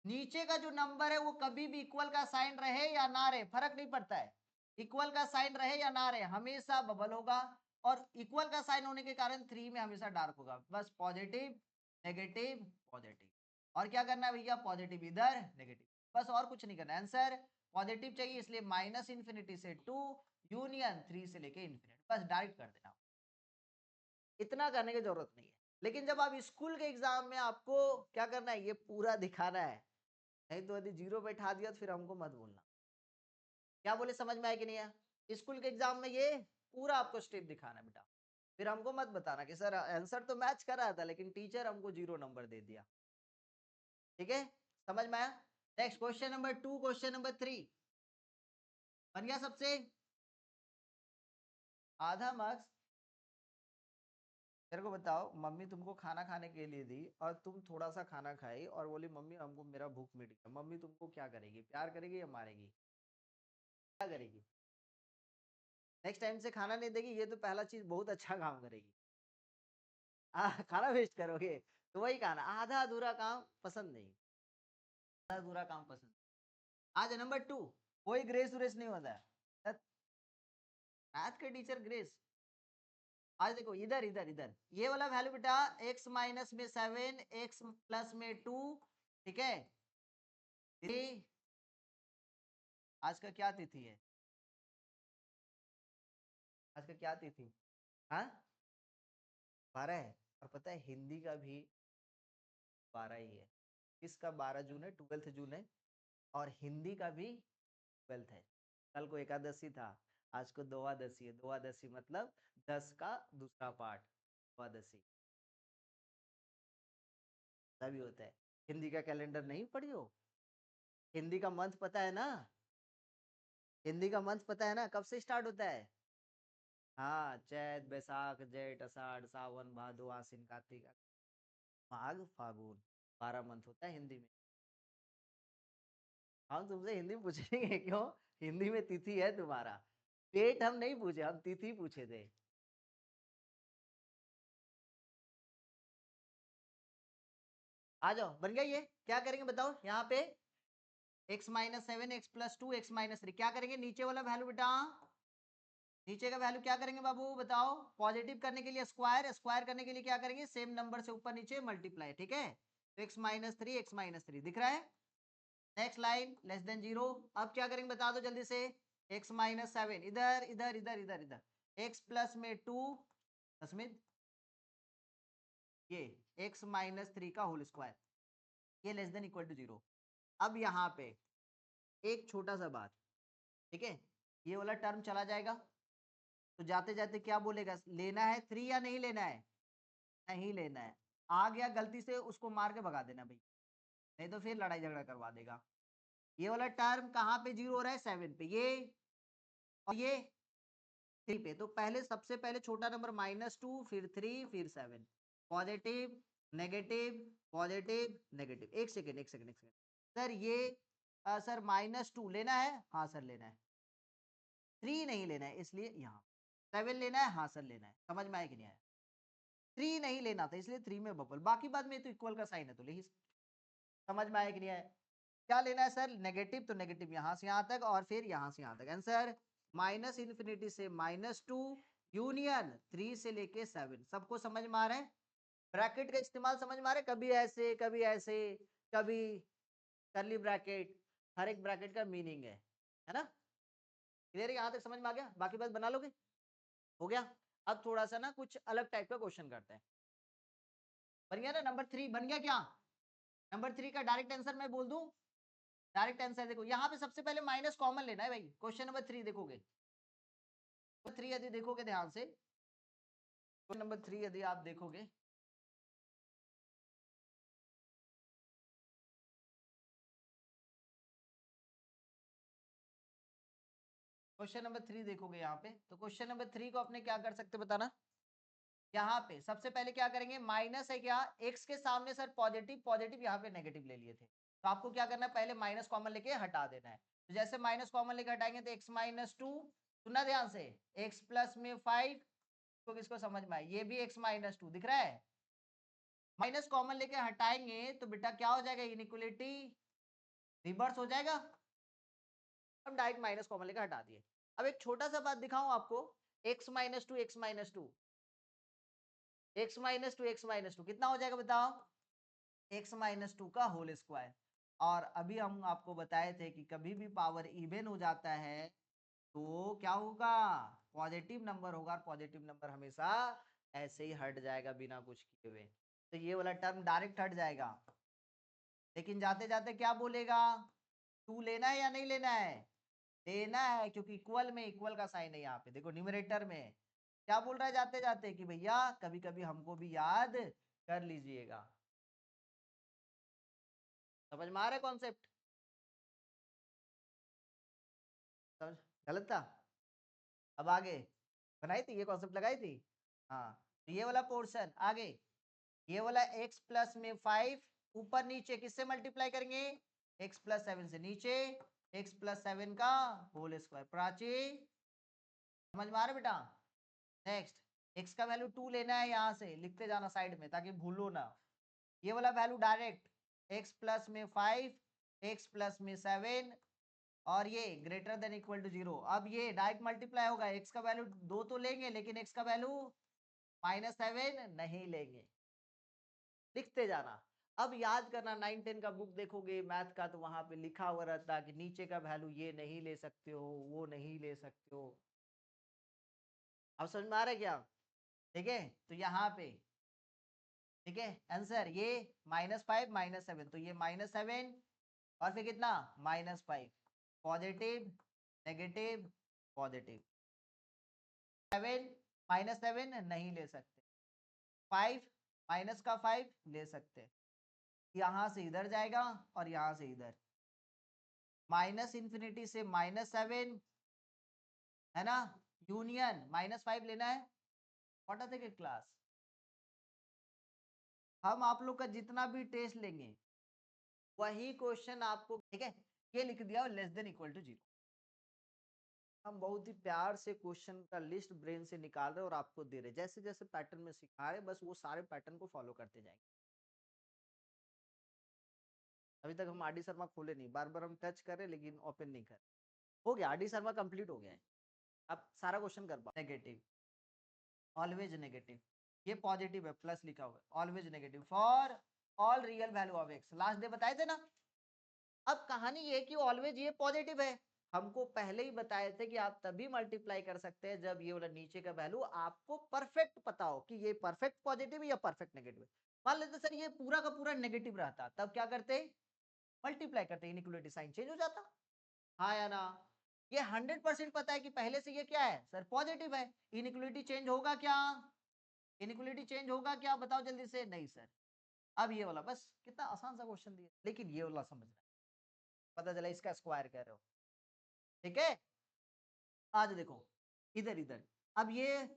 नीचे का जो नंबर है वो कभी भी इक्वल का साइन रहे या ना रहे फर्क नहीं पड़ता है, इक्वल का साइन रहे या ना रहे हमेशा बबल होगा, और इक्वल का साइन होने के कारण 3 में हमेशा डार्क होगा। बस पॉजिटिव नेगेटिव पॉजिटिव, और क्या करना है भैया, पॉजिटिव इधर नेगेटिव, बस और कुछ नहीं करना। आंसर पॉजिटिव चाहिए इसलिए माइनस इन्फिनिटी से 2 यूनियन 3 से लेके इन्फिनिटी, बस डायरेक्ट कर देना, इतना करने की जरूरत नहीं है। लेकिन जब आप स्कूल के एग्जाम में आपको क्या करना है, ये पूरा दिखाना है, नहीं तो यदि जीरो बैठा दिया तो फिर हमको मत बोलना। क्या बोले, समझ में आया कि नहीं आया? स्कूल के एग्जाम में ये पूरा आपको स्टेप दिखाना है बेटा, फिर हमको मत बताना कि सर आंसर तो मैच कर रहा था लेकिन टीचर हमको 0 नंबर दे दिया। ठीक है, समझ में आया? Next question number 2, question number 3 बन गया सबसे, आधा मार्क्स। तेरे को बताओ, मम्मी तुमको खाना खाने के लिए दी और तुम थोड़ा सा खाना खाई और बोली मम्मी हमको मेरा भूख मिट गया, मम्मी तुमको क्या करेगी, प्यार करेगी या मारेगी, क्या करेगी? नेक्स्ट टाइम से खाना नहीं देगी, ये तो पहला चीज बहुत अच्छा काम करेगी। खाना वेस्ट करोगे, तो वही खाना, आधा अधूरा काम पसंद नहीं, आधा अधूरा काम पसंद। आज नंबर 2, कोई ग्रेस व्रेस नहीं होता है, मैथ के टीचर ग्रेस। आज देखो इधर इधर इधर ये वाला वैल्यू बेटा, x माइनस में 7, x प्लस में 2, ठीक है। आज का क्या तिथि है, आज का क्या तिथि, हाँ 12 है। और पता है हिंदी का भी 12 ही है, इसका 12 जून है, 12 जून है, और हिंदी का भी 12 है। कल को एकादशी था, आज को द्वादशी है, द्वादशी मतलब 10 का दूसरा पार्ट, द्वादशी तभी होता है। हिंदी का कैलेंडर नहीं पढ़ी हो, हिंदी का मंथ पता है ना, हिंदी का मंथ पता है ना, कब से स्टार्ट होता है? हाँ, चैत बैसाख जेठ अषाढ़ सावन भादो आश्विन कार्तिक माघ फागुन, 12 मंथ होता है हिंदी में। हम तुमसे हिंदी में पूछेंगे क्यों, हिंदी में तिथि है तुम्हारा, डेट हम नहीं पूछे, हम तिथि पूछे थे। आ जाओ, बन गया ये, क्या करेंगे बताओ, यहाँ पे x minus 7 x plus 2 x minus 3, क्या करेंगे नीचे वाला वैल्यू बेटा, नीचे का वैल्यू क्या करेंगे बाबू बताओ, पॉजिटिव करने के लिए स्क्वायर, स्क्वायर करने के लिए क्या करेंगे, सेम नंबर से ऊपर नीचे मल्टीप्लाई, ठीक है। तो x माइनस 3 दिख रहा है। नेक्स्ट लाइन लेस देन 0, अब क्या करेंगे बता दो जल्दी से, x माइनस 7 इधर इधर इधर इधर इधर, x प्लस में 2 दशमिक, ये x माइनस 3 का होल स्क्वायर, ये लेस देन इक्वल टू 0। अब यहाँ पे एक छोटा सा बात, ठीक है, ये वाला टर्म चला जाएगा, तो जाते जाते क्या बोलेगा, लेना है 3 या नहीं लेना है, नहीं लेना है, आ गया गलती से उसको मार के भगा देना भाई, नहीं तो फिर लड़ाई झगड़ा करवा देगा। ये वाला टर्म कहाँ पे जीरो हो रहा है, 7 पे, ये और ये 3 पे, तो पहले सबसे पहले छोटा नंबर -2 फिर 3 फिर 7, पॉजिटिव नेगेटिव पॉजिटिव नेगेटिव। एक सेकेंड एक सेकेंड एक सेकेंड, सर ये सर -2 लेना है, हाँ सर लेना है, 3 नहीं लेना है इसलिए यहाँ 7 लेना है, हाँ सर लेना है, समझ में आया कि नहीं आया? 3 नहीं लेना था इसलिए 3 में बबल, बाकी बाद में तो इक्वल का साइन है तो ले ही, समझ में आया कि नहीं आया? क्या लेना है सर, नेगेटिव, तो नेगेटिव यहाँ से यहाँ तक और फिर यहाँ से यहाँ तक, आंसर माइनस इन्फिनिटी से -2 यूनियन 3 से लेके 7, सबको समझ में आ रहा है? ब्रैकेट का इस्तेमाल समझ में आ रहा है, कभी ऐसे कभी ऐसे कभी करली ब्रैकेट, हर एक ब्रैकेट का मीनिंग है ना? क्लियर है, यहाँ तक समझ में आ गया, बाकी बात बना लोगे, हो गया। अब थोड़ा सा ना कुछ अलग टाइप का क्वेश्चन करते हैं, बन गया ना, नंबर 3 बन गया क्या, नंबर 3 का डायरेक्ट आंसर मैं बोल दूं, डायरेक्ट आंसर देखो, यहाँ पे सबसे पहले माइनस कॉमन लेना है भाई, क्वेश्चन नंबर 3 देखोगे, 3 यदि देखोगे ध्यान से, क्वेश्चन नंबर 3 यदि आप देखोगे, क्वेश्चन नंबर 3 देखोगे यहाँ पे, तो क्वेश्चन नंबर 3 को अपने क्या कर सकते बताना। यहाँ पे सबसे पहले क्या करेंगे, माइनस है क्या, एक्स के सामने सर पॉजिटिव पॉजिटिव यहाँ पे नेगेटिव ले लिए थे, तो आपको क्या करना है, पहले माइनस कॉमन लेके हटा देना है। तो जैसे माइनस कॉमन लेके हटाएंगे तो एक्स माइनस टू, सुनना ध्यान से, एक्स प्लस में 5, तो किसको समझ में आए, ये भी एक्स माइनस टू दिख रहा है। माइनस कॉमन लेके हटाएंगे तो बेटा क्या हो जाएगा, इनइक्वलिटी रिवर्स हो जाएगा। अब डायरेक्ट माइनस कॉमन लेके हटा दिए। अब एक छोटा सा बात दिखाऊं आपको, x minus two x minus two, x minus two x minus two कितना हो जाएगा बताओ, एक्स माइनस टू का होल स्क्वायर। और अभी हम आपको बताए थे कि कभी भी पावर इवन हो जाता है तो क्या होगा, पॉजिटिव नंबर होगा, और पॉजिटिव नंबर हमेशा ऐसे ही हट जाएगा बिना कुछ किए हुए, तो ये वाला टर्म डायरेक्ट हट जाएगा। लेकिन जाते जाते क्या बोलेगा, टू लेना है या नहीं लेना है, लेना है, क्योंकि इक्वल में इक्वल का साइन है यहाँ पे, देखो न्यूमरेटर में क्या बोल रहा है जाते जाते कि भैया कभी कभी हमको भी याद कर लीजिएगा। समझ में आ रहा है कॉन्सेप्ट, समझ गलत था, अब आगे बनाई थी ये कॉन्सेप्ट लगाई थी, हाँ, तो ये वाला पोर्शन आगे, ये वाला x प्लस में 5 ऊपर नीचे किससे मल्टीप्लाई करेंगे, x प्लस 7 से, नीचे x प्लस 7 का होल स्क्वायर। प्राची समझ में आ रहा है बेटा। नेक्स्ट, x का वैल्यू 2 लेना है, यहाँ से लिखते जाना साइड में ताकि भूलो ना, ये वाला वैल्यू डायरेक्ट x प्लस में 5 x प्लस में 7 और ये ग्रेटर देन इक्वल टू 0। अब ये डायरेक्ट मल्टीप्लाई होगा, x का वैल्यू 2 तो लेंगे लेकिन x का वैल्यू -7 नहीं लेंगे, लिखते जाना। अब याद करना, 9-10 का बुक देखोगे मैथ का तो वहां पे लिखा हुआ रहता है कि नीचे का वैल्यू ये नहीं ले सकते हो, वो नहीं ले सकते हो। अब समझ में आ रहा है क्या, ठीक है, तो यहाँ पे ठीक है आंसर ये -5 -7, तो ये -7 और फिर कितना -5, पॉजिटिव नेगेटिव पॉजिटिव, 7 -7 नहीं ले सकते, 5 माइनस का 5 ले सकते, यहाँ से इधर जाएगा और यहाँ से इधर, माइनस इंफिनिटी से -7 है ना, यूनियन -5 लेना है। व्हाट आर द क्लास, हम आप लोग का जितना भी टेस्ट लेंगे वही क्वेश्चन आपको, ठीक है, ये लिख दिया लेस देन इक्वल टू 0। हम बहुत ही प्यार से क्वेश्चन का लिस्ट ब्रेन से निकाल रहे और आपको दे रहे, जैसे जैसे पैटर्न में सिखा रहे बस वो सारे पैटर्न को फॉलो करते जाएंगे। अभी तक हम आरडी शर्मा खोले नहीं, बार बार हम टच कर रहे लेकिन ओपन नहीं कर, हो गया आरडी शर्मा कंप्लीट हो गया है। अब सारा क्वेश्चन कर पाओ, नेगेटिव ऑलवेज नेगेटिव, ये पॉजिटिव है प्लस लिखा हुआ है, always negative for all real value of x, last day बताए थे ना। अब कहानी ये कि ऑलवेज ये पॉजिटिव है, हमको पहले ही बताए थे कि आप तभी मल्टीप्लाई कर सकते हैं जब ये वाला नीचे का वैल्यू आपको परफेक्ट पता हो कि ये परफेक्ट पॉजिटिव है या परफेक्ट नेगेटिव है। मान लेते सर ये पूरा का पूरा नेगेटिव रहता, तब क्या करते, मल्टीप्लाई करते, इनइक्वालिटी साइन चेंज हो जाता, हाँ या ना। ये 100% पता है कि पहले से ये क्या है सर, पॉजिटिव है, इनइक्वालिटी चेंज होगा क्या, इनइक्वालिटी चेंज होगा क्या, बताओ जल्दी से, नहीं सर। अब ये वाला बस कितना आसान सा क्वेश्चन दिया, लेकिन ये वाला समझना, पता चला इसका स्क्वायर कह रहे हो, ठीक है। आज देखो इधर इधर, अब ये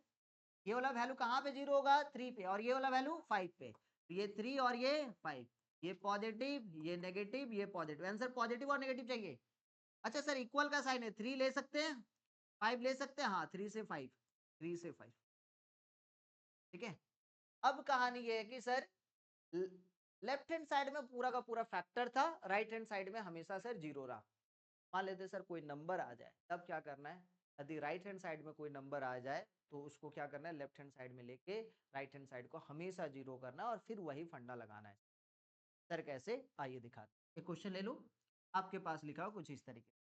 वाला वैल्यू कहाँ पे 0 होगा, 3 पे, और ये वाला वैल्यू 5 पे, तो ये 3 और ये 5, ये पॉजिटिव ये नेगेटिव ये पॉजिटिव, आंसर पॉजिटिव और नेगेटिव चाहिए। अच्छा सर इक्वल का साइन है, 3 ले सकते हैं 5 ले सकते हैं, हाँ 3 से 5, 3 से 5, ठीक है। अब कहानी ये है कि सर लेफ्ट हैंड साइड में पूरा का पूरा फैक्टर था, राइट हैंड साइड में हमेशा सर 0 रहा। मान लेते सर कोई नंबर आ जाए, तब क्या करना है, यदि राइट हैंड साइड में कोई नंबर आ जाए तो उसको क्या करना है, लेफ्ट हैंड साइड में लेके राइट हैंड साइड को हमेशा 0 करना है और फिर वही फंडा लगाना है। सर कैसे, आइए दिखाते, एक क्वेश्चन ले लो, आपके पास लिखा हो कुछ इस तरीके,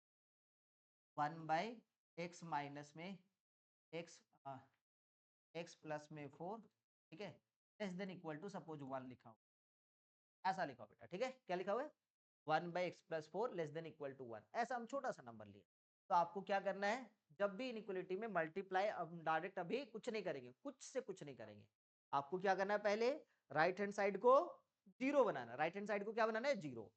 1/x माइनस में x x प्लस में 4, ठीक है, less than equal to suppose 1 लिखा हो, ऐसा लिखा हो बेटा, ठीक है, क्या लिखा हुआ है, 1/x plus 4 less than equal to 1, ऐसा हम छोटा सा नंबर लिए। तो आपको क्या करना है, जब भी इनइक्वालिटी में मल्टीप्लाई, अब डायरेक्ट अभी कुछ नहीं करेंगे, कुछ से कुछ नहीं करेंगे, आपको क्या करना है, पहले राइट हैंड साइड को 0 बनाना, राइट हैंड साइड को क्या बनाना है 0,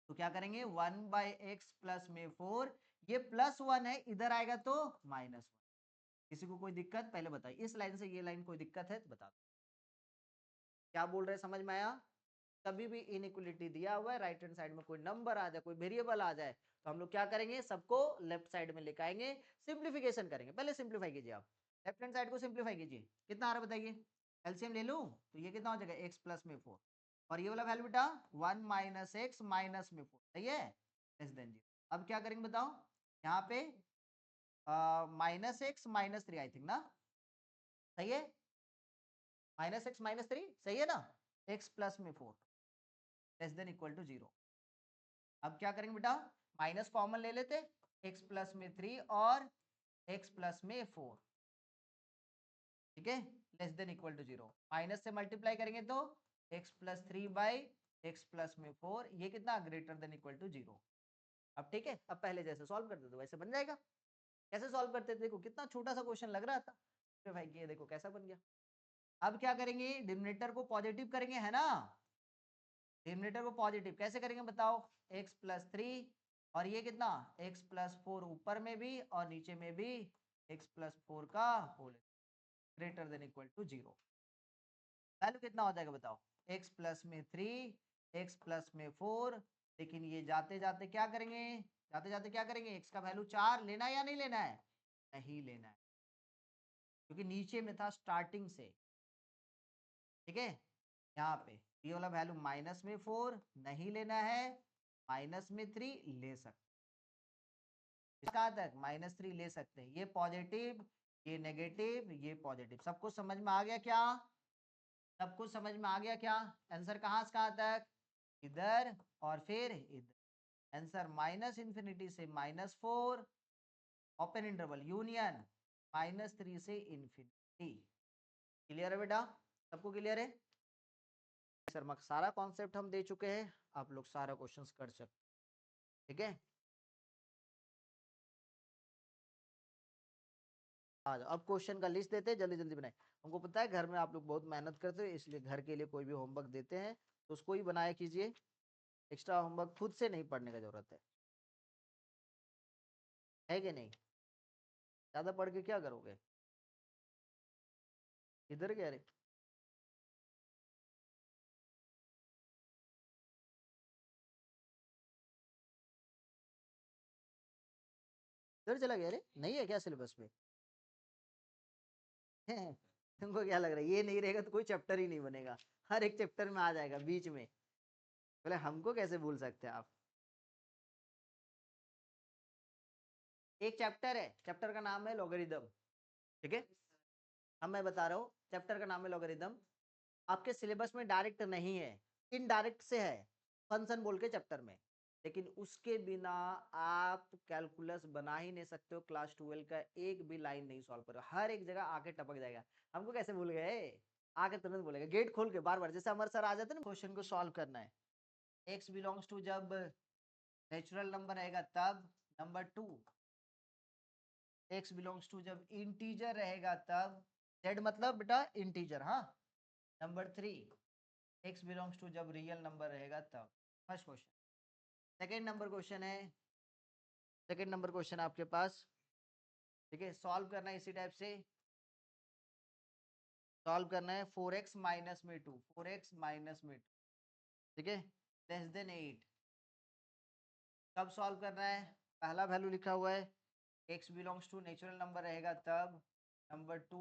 तो क्या करेंगे 1/x प्लस में 4, ये +1 है, इधर आएगा तो -1। किसी को कोई दिक्कत पहले बताइए, इस लाइन से ये लाइन कोई दिक्कत है तो बता दो। क्या बोल रहे हैं, समझ में आया? कभी भी इनइक्वलिटी दिया हुआ है, राइट हैंड साइड में कोई नंबर आ जाए, कोई वेरिएबल आ जाए, तो हम लोग क्या करेंगे, सबको लेफ्ट साइड में लेकर आएंगे, सिंप्लीफिकेशन करेंगे। पहले सिंप्लीफाई कीजिए आप, लेफ्ट हैंड साइड को सिंप्लीफाई कीजिए, कितना आ रहा है बताइए। एलसीएम ले लूं तो ये कितना हो जाएगा, x प्लस में 4, और ये वाला वैल्यू बेटा 1 माइनस एक्स माइनस में 4, सही है, लेस देन 0। अब क्या करेंगे बताओ, यहाँ पे -x -3 आई थिंक ना, सही है, -x -3 सही है ना, x प्लस में 4 लेस देन इक्वल टू 0। अब क्या करेंगे बेटा, माइनस कॉमन ले लेते, x प्लस में 3 और x प्लस में 4, ठीक है, less than equal to 0। Minus से मल्टीप्लाई करेंगे तो x plus 3 by x plus में 4, ये कितना, ग्रेटर देन इक्वल टू 0। अब ठीक है, अब पहले जैसे सॉल्व करते थे वैसे बन जाएगा। कैसे सॉल्व करते थे, देखो कितना छोटा सा क्वेश्चन लग रहा था, तो भाई ये देखो कैसा बन गया। अब क्या करेंगे, डिनोमिनेटर को पॉजिटिव करेंगे, है ना, डिनोमिनेटर को पॉजिटिव कैसे करेंगे बताओ, x प्लस 3 और ये कितना, x प्लस 4 ऊपर में भी और नीचे में भी x प्लस 4 का whole greater than equal to 0। Value कितना हो जाएगा बताओ, x प्लस में 3 x प्लस में 4, लेकिन ये जाते जाते क्या करेंगे, जाते जाते क्या करेंगे, x का वैल्यू 4 लेना है या नहीं लेना है, नहीं लेना है, क्योंकि नीचे में था स्टार्टिंग से, ठीक है। यहाँ पे ये वाला वैल्यू -4 नहीं लेना है, -3 ले सकते, कहाँ तक, -3 ले सकते हैं, ये पॉजिटिव ये नेगेटिव ये पॉजिटिव, सबको समझ में आ गया क्या, सबको समझ में आ गया क्या, आंसर कहाँ से कहाँ तक, इधर और फिर इधर, आंसर -∞ से -4, ओपन इंटरवल यूनियन -3 से इन्फिनिटी। क्लियर है बेटा, सबको क्लियर है? सर सारा कॉन्सेप्ट हम दे चुके हैं, आप लोग सारा क्वेश्चंस कर सकते, ठीक है। आ जाओ, अब क्वेश्चन का लिस्ट देते हैं, जल्दी जल्दी बनाए, हमको पता है घर में आप लोग बहुत मेहनत करते हो, इसलिए घर के लिए कोई भी होमवर्क देते हैं तो उसको ही बनाया कीजिए, एक्स्ट्रा होमवर्क खुद से नहीं पढ़ने का जरूरत है कि नहीं, ज्यादा पढ़ के क्या करोगे, इधर क्या रे, इधर चला गया रे, नहीं है क्या सिलेबस में तुमको क्या लग रहा है, ये नहीं रहेगा तो कोई चैप्टर ही नहीं बनेगा, हर एक चैप्टर में आ जाएगा बीच में, बोले हमको कैसे भूल सकते हैं आप। एक चैप्टर है, चैप्टर का नाम है लॉगरिदम, ठीक है, अब मैं बता रहा हूँ, चैप्टर का नाम है लॉगरिदम, आपके सिलेबस में डायरेक्ट नहीं है, इनडायरेक्ट से है, फंक्शन बोल के चैप्टर में, लेकिन उसके बिना आप कैलकुलस बना ही नहीं सकते हो, क्लास 12 का एक भी लाइन नहीं सॉल्व करो, हर एक जगह आके टपक जाएगा, हमको कैसे भूल गए, आके तुरंत बोलेगा, गेट खोल के बार बार, जैसे अमर सर आ जाते ना, क्वेश्चन को सॉल्व करना है, x बिलोंग्स टू जब नेचुरल नंबर रहेगा तब, नंबर 2 x बिलोंग्स टू जब इंटीजर रहेगा तब, z मतलब बेटा इंटीजर, हाँ, नंबर 3 x बिलोंग्स टू जब रियल नंबर रहेगा तब, first question. Second number question है, सेकेंड नंबर क्वेश्चन आपके पास, ठीक है, सॉल्व करना है इसी टाइप से, सॉल्व करना है 4x माइनस में 2, 4x माइनस में 2, ठीक है, लेस देन 8, कब सॉल्व करना है, पहला वैल्यू लिखा हुआ है x belongs to natural number रहेगा तब, नंबर 2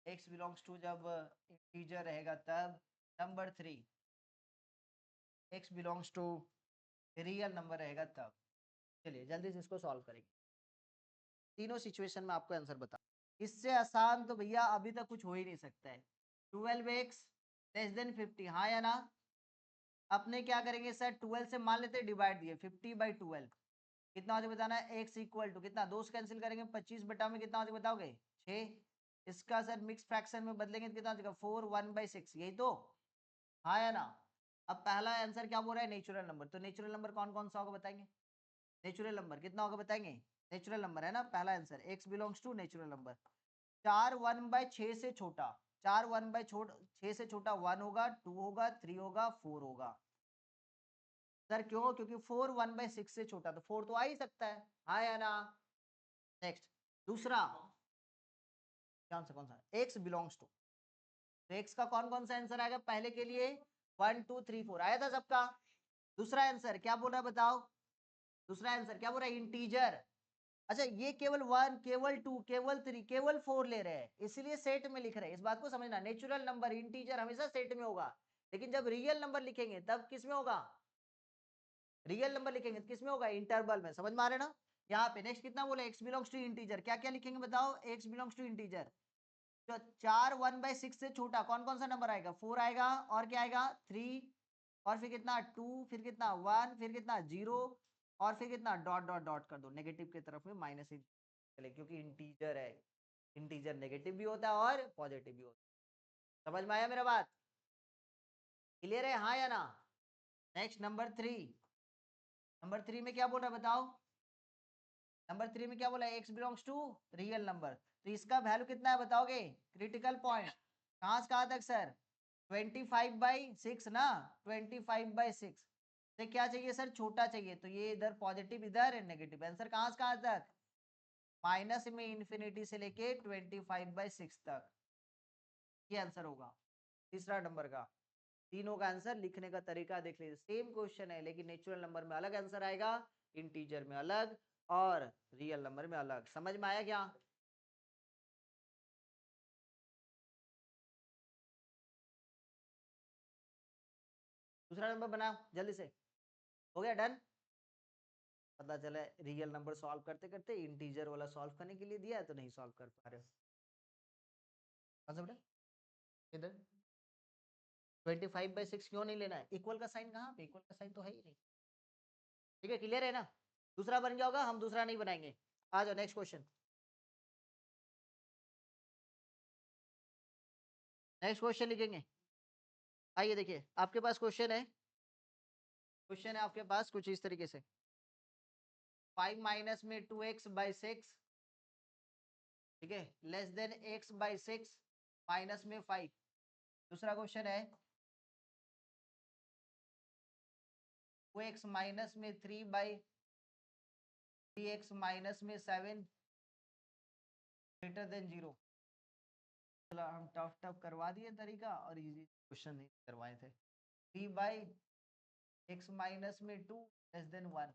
x बिलोंग्स टू जब इंटीजर रहेगा तब, number 3 x belongs to real number रहेगा तब। चलिए जल्दी से इसको सॉल्व करेंगे, तीनों सिचुएशन में आपको आंसर बता, इससे आसान तो भैया अभी तक कुछ हो ही नहीं सकता है, 12x लेस देन 50, हाँ या ना, अपने क्या करेंगे सर, 12 से मान लेते डिवाइड दिए, 50/12 कितना हो जाए बताना है, x इक्वल टू कितना, दो से कैंसिल करेंगे 25 बटा में कितना हो जाए बताओगे 6, इसका सर मिक्स फ्रैक्शन में बदलेंगे तो कितना हो जाएगा 4 1/6, यही तो, हाँ या ना। अब पहला आंसर क्या बोल रहा है, नेचुरल नंबर, तो नेचुरल नंबर कौन कौन सा होगा बताएंगे, नेचुरल नंबर कितना होगा बताएंगे, नेचुरल नंबर है ना, पहला answer x belongs to natural number, 4 1/6 से छोटा, 4 1/6 से छोटा 1 होगा, 2 होगा, 3 होगा, 4 होगा, सर क्यों? क्योंकि 4 1/6 से छोटा, तो 4 तो आ ही सकता है, हाँ या ना? नेक्स्ट दूसरा, कौन सा x बिलोंग्स टू, तो x का कौन कौन सा आंसर आएगा? पहले के लिए 1 2 3 4 आया था सबका। दूसरा आंसर क्या बोल रहा है बताओ? दूसरा आंसर क्या बोल रहा है? इंटीजर। अच्छा, ये केवल 1, केवल 2, केवल 3, केवल 4 ले रहे हैं, इसलिए सेट में लिख रहे हैं। इस बात को समझना, नेचुरल नंबर इंटीजर हमेशा सेट में होगा, लेकिन जब रियल नंबर लिखेंगे तब किस में होगा? रियल नंबर लिखेंगे तो किस में होगा? इंटरवल में। समझ में आ रहे ना? यहाँ पे नेक्स्ट कितना बोले? x belongs to integer. क्या क्या लिखेंगे बताओ? x belongs to integer. तो 4 1/6 से छोटा कौन कौन सा नंबर आएगा? 4 आएगा, और क्या आएगा? 3, और फिर कितना? 2, फिर कितना? 1, फिर कितना? 0, और फिर कितना? डॉट डॉट डॉट कर दो, नेगेटिव की तरफ में माइनस चले, क्योंकि इंटीजर है। इंटीजर नेगेटिव भी होता है और पॉजिटिव भी होता है। समझ में आया मेरा बात? क्लियर है, हाँ या ना? Next number 3। नंबर 3 में क्या बोल रहा है बताओ? नंबर 3 में क्या बोला? x belongs to real number. तो इसका वैल्यू कितना है बताओगे? क्रिटिकल पॉइंट कहां से कहां तक सर? 25/6 ना, 25/6 से क्या चाहिए सर? छोटा चाहिए, तो ये इधर पॉजिटिव, इधर नेगेटिव। आंसर कहां से कहां तक? माइनस में इंफिनिटी से लेके 25/6 तक, ये आंसर होगा तीसरा नंबर का। तीनों का आंसर लिखने का तरीका देख लीजिए, सेम क्वेश्चन है, लेकिन नेचुरल नंबर में अलग आंसर आएगा, इंटीजर में अलग, और रियल नंबर में अलग। समझ में आया क्या? दूसरा नंबर बनाओ जल्दी से। हो गया डन? पता चला रियल नंबर सॉल्व करते करते इंटीजर वाला सॉल्व करने के लिए दिया है तो नहीं सॉल्व कर पा रहे हो। कौन सा बेटा? इधर 25/6 क्यों नहीं लेना है? इक्वल का साइन कहाँ पे? इक्वल का साइन तो है ही नहीं। ठीक है, क्लियर है ना? दूसरा बन गया होगा, हम दूसरा नहीं बनाएंगे। आ जाओ नेक्स्ट क्वेश्चन। नेक्स्ट क्वेश्चन लिखेंगे। आइए देखिए, आपके पास क्वेश्चन है। क्वेश्चन है आपके पास कुछ इस तरीके से, 5 माइनस में 2x/6, ठीक है, लेस देन x/6 माइनस में 5। दूसरा क्वेश्चन है 2x माइनस में 3/3x माइनस में 7 ग्रेटर देन 0। चलो हम टफ टफ करवा दिए तरीका, और इजी क्वेश्चन नहीं करवाए थे। 3/x माइनस में 2 लेस देन 1।